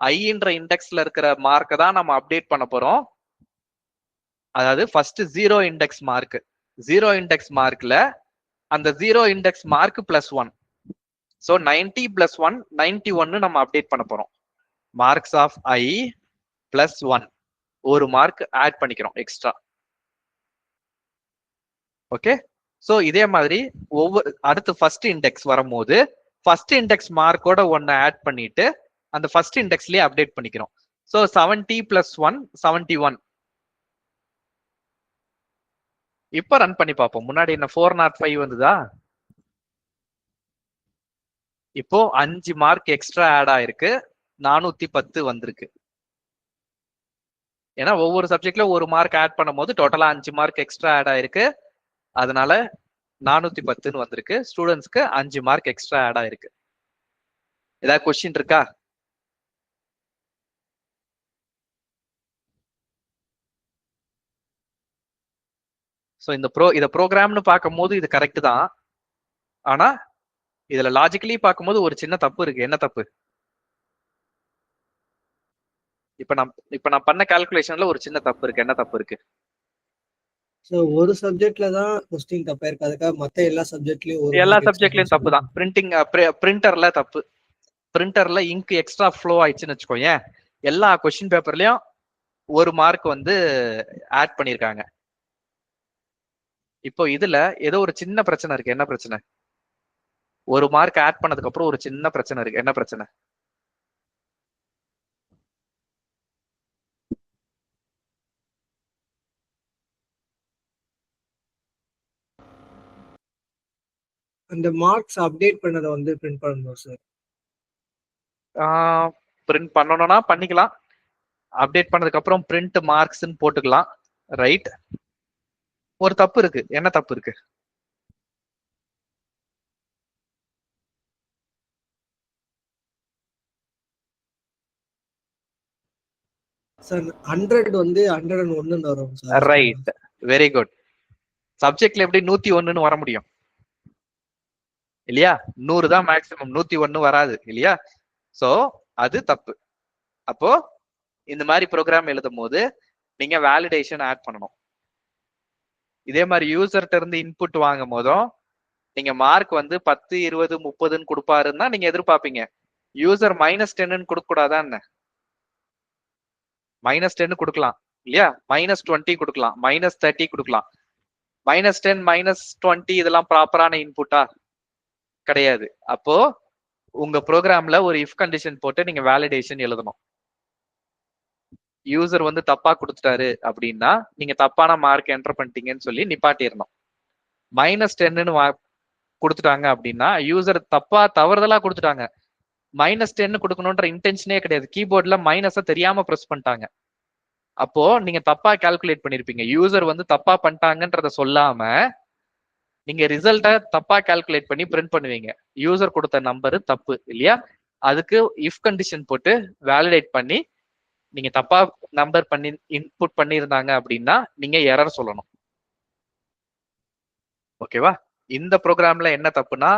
ஐன்ற இண்டெக்ஸ்ல இருக்கிற மார்க்கை தான் நம்ம அப்டேட் பண்ண போறோம். அதாவது ஃபர்ஸ்ட் 0 இண்டெக்ஸ் மார்க், 0 இண்டெக்ஸ் மார்க்ல அந்த 0 இண்டெக்ஸ் மார்க் +1. ஸோ 90 + 1 91 நம்ம அப்டேட் பண்ண போறோம். மார்க்ஸ் ஆஃப் I +1 ஒரு மார்க் ஆட் பண்ணிக்கிறோம் எக்ஸ்ட்ரா. ஓகே, சோ இதே மாதிரி ஒவ்வொரு அடுத்து ஃபர்ஸ்ட் இண்டெக்ஸ் வரும்போது ஃபர்ஸ்ட் இண்டெக்ஸ் மார்க்கோட ஒன்னு ஆட் பண்ணிட்டு அந்த ஃபர்ஸ்ட் இண்டெக்ஸ்லயே அப்டேட் பண்ணிக்கிறோம். சோ 70 + 1 71. இப்ப ரன் பண்ணி பார்ப்போம். முன்னாடி என்ன 405 வந்ததா? இப்போ 5 மார்க் எக்ஸ்ட்ரா ஆட் ஆயிருக்கு, 410 வந்திருக்கு. ஏன்னா ஒவ்வொரு சப்ஜெக்ட்ல ஒரு மார்க் ஆட் பண்ணும் போது டோட்டலா 5 மார்க் எக்ஸ்ட்ரா ஆட் ஆயிருக்கு. அதனால 410 வந்திருக்கு. ஸ்டூடெண்ட்ஸ்க்கு 5 மார்க் எக்ஸ்ட்ரா ஆட் ஆயிருக்கு. ஏதாவது கொஸ்டின் இருக்கா? சோ இத ப்ரோக்ராம்னு பார்க்கும்போது இது கரெக்ட் தான். ஆனா இதுல லாஜிக்கலி பார்க்கும்போது ஒரு சின்ன தப்பு இருக்கு. என்ன தப்பு? இப்ப நான் பண்ண கால்குலேஷன்ல ஒரு சின்ன தப்பு இருக்கு. என்ன தப்பு இருக்கு? சோ ஒரு சப்ஜெக்ட்ல தான் கொஸ்டின் தப்பா இருக்கு, அதுக்காக மத்த எல்லா சப்ஜெக்ட்லயும் எல்லா சப்ஜெக்ட்லயும் தப்பு தான். பிரிண்டர்ல தப்பு. பிரிண்டர்ல இங்க் எக்ஸ்ட்ரா ஃப்ளோ ஆயிடுச்சுன்னு வச்சுக்கோங்க, எல்லா கொஸ்டின் பேப்பர்லயும் ஒரு மார்க் வந்து ஆட் பண்ணிருக்காங்க. இப்போ இதுல ஏதோ ஒரு சின்ன பிரச்சனை இருக்கு. என்ன பிரச்சனை? ஒரு மார்க் ஆட் பண்ணதுக்கு அப்புறம் ஒரு சின்ன பிரச்சனை இருக்கு. என்ன பிரச்சனை? அந்த மார்க்ஸ் அப்டேட் பண்ணத வந்து பிரிண்ட் பண்ணணும் சார். பிரிண்ட் பண்ணணும்னா பண்ணிக்கலாம். அப்டேட் பண்ணதுக்கு அப்புறம் பிரிண்ட் மார்க்ஸ்ன்னு போட்டுக்கலாம். ரைட். ஒரு தப்பு இருக்கு. என்ன தப்பு இருக்கு? சார் 100 வந்து 101 வரும் சார். Right, very good. சப்ஜெக்ட்ல எப்படி 101 வர முடியும்? இல்லையா? 100 தான் மேக்ஸிமம், 101 வராது இல்லையா? சோ அது தப்பு. அப்போ இந்த மாதிரி ப்ரோக்ராம் எழுதும் போது நீங்க வேலிடேஷன் ஆட் பண்ணணும். இதே மாதிரி யூசர்ட்ட இருந்து இன்புட் வாங்கும் போதும் நீங்க மார்க் வந்து 10 20 30ன்னு கொடுப்பாருன்னா நீங்க எதிர்பார்ப்பீங்க. யூசர் -10ன்னு கொடுக்க கூடாதா என்ன? -10 கொடுக்கலாம் இல்லையா? -20 கொடுக்கலாம், -30 கொடுக்கலாம். -10 -20 இதெல்லாம் ப்ராப்பரான இன்புட்டா? கிடையாது. அப்போ உங்க ப்ரோக்ராம்ல ஒரு இஃப் கண்டிஷன் போட்டு நீங்க வேலிடேஷன் எழுதணும். யூசர் வந்து தப்பா கொடுத்துட்டாரு அப்படின்னா நீங்க தப்பான மார்க் என்டர் பண்ணிட்டீங்கன்னு சொல்லி நிப்பாட்டிடணும். -10ன்னு கொடுத்துட்டாங்க அப்படின்னா யூசர் தவறுதலா கொடுத்துட்டாங்க. -10 கொடுக்கணும்ன்ற இன்டென்ஷனே கிடையாது. கீபோர்ட்ல மைனஸ தெரியாம பிரஸ் பண்ணிட்டாங்க. அப்போ நீங்க தப்பா கால்குலேட் பண்ணிருப்பீங்க. யூசர் வந்து தப்பா பண்ணிட்டாங்கன்றத சொல்லாம நீங்க ரிசல்ட்ட தப்பா கால்குலேட் பண்ணி பிரிண்ட் பண்ணுவீங்க. யூசர் கொடுத்த நம்பர் தப்பு இல்லையா? அதுக்கு இஃப் கண்டிஷன் போட்டு வேலிடேட் பண்ணி நீங்க தப்பா நம்பர் பண்ணி இன்புட் பண்ணியிருந்தாங்க அப்படின்னா நீங்க எரர் சொல்லணும். ஓகேவா? இந்த ப்ரோக்ராம்ல என்ன தப்புனா,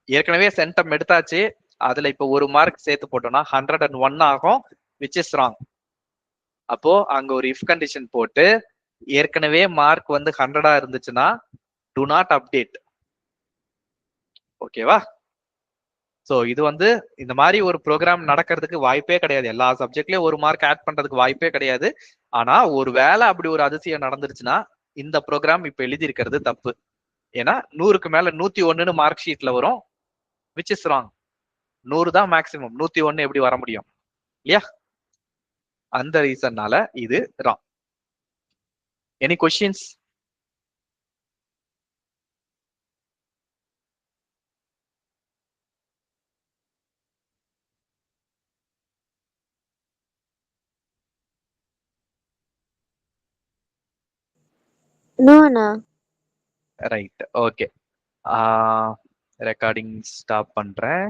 ஏற்கனவே சென்டம் எடுத்தாச்சு, அதுல இப்ப ஒரு மார்க் சேர்த்து போட்டோம்னா 101 ஆகும், which is wrong. அப்போ அங்க ஒரு இஃப் கண்டிஷன் போட்டு ஏற்கனவே மார்க் வந்து 100 இருந்துச்சுன்னா do not update. ஓகேவா? சோ இது வந்து இந்த மாதிரி ஒரு ப்ரோக்ராம் நடக்கிறதுக்கு வாய்ப்பே கிடையாது. எல்லா சப்ஜெக்ட்லயும் ஒரு மார்க் ஆட் பண்றதுக்கு வாய்ப்பே கிடையாது. ஆனா ஒரு வேளை அப்படி ஒரு அதிசயம் நடந்துருச்சுன்னா இந்த ப்ரோக்ராம் இப்ப எழுதி இருக்கிறது தப்பு. ஏன்னா 100க்கு மேல 101ன்னு மார்க் ஷீட்ல வரும், which is wrong. 100 தான் மேக்சிமம், 101 எப்படி வர முடியும் இல்லையா? அந்த ரீசன்னால இது ராங். Any questions? நோண்ணா. Right, okay. ரெக்கார்டிங் ஸ்டாப் பண்றேன்.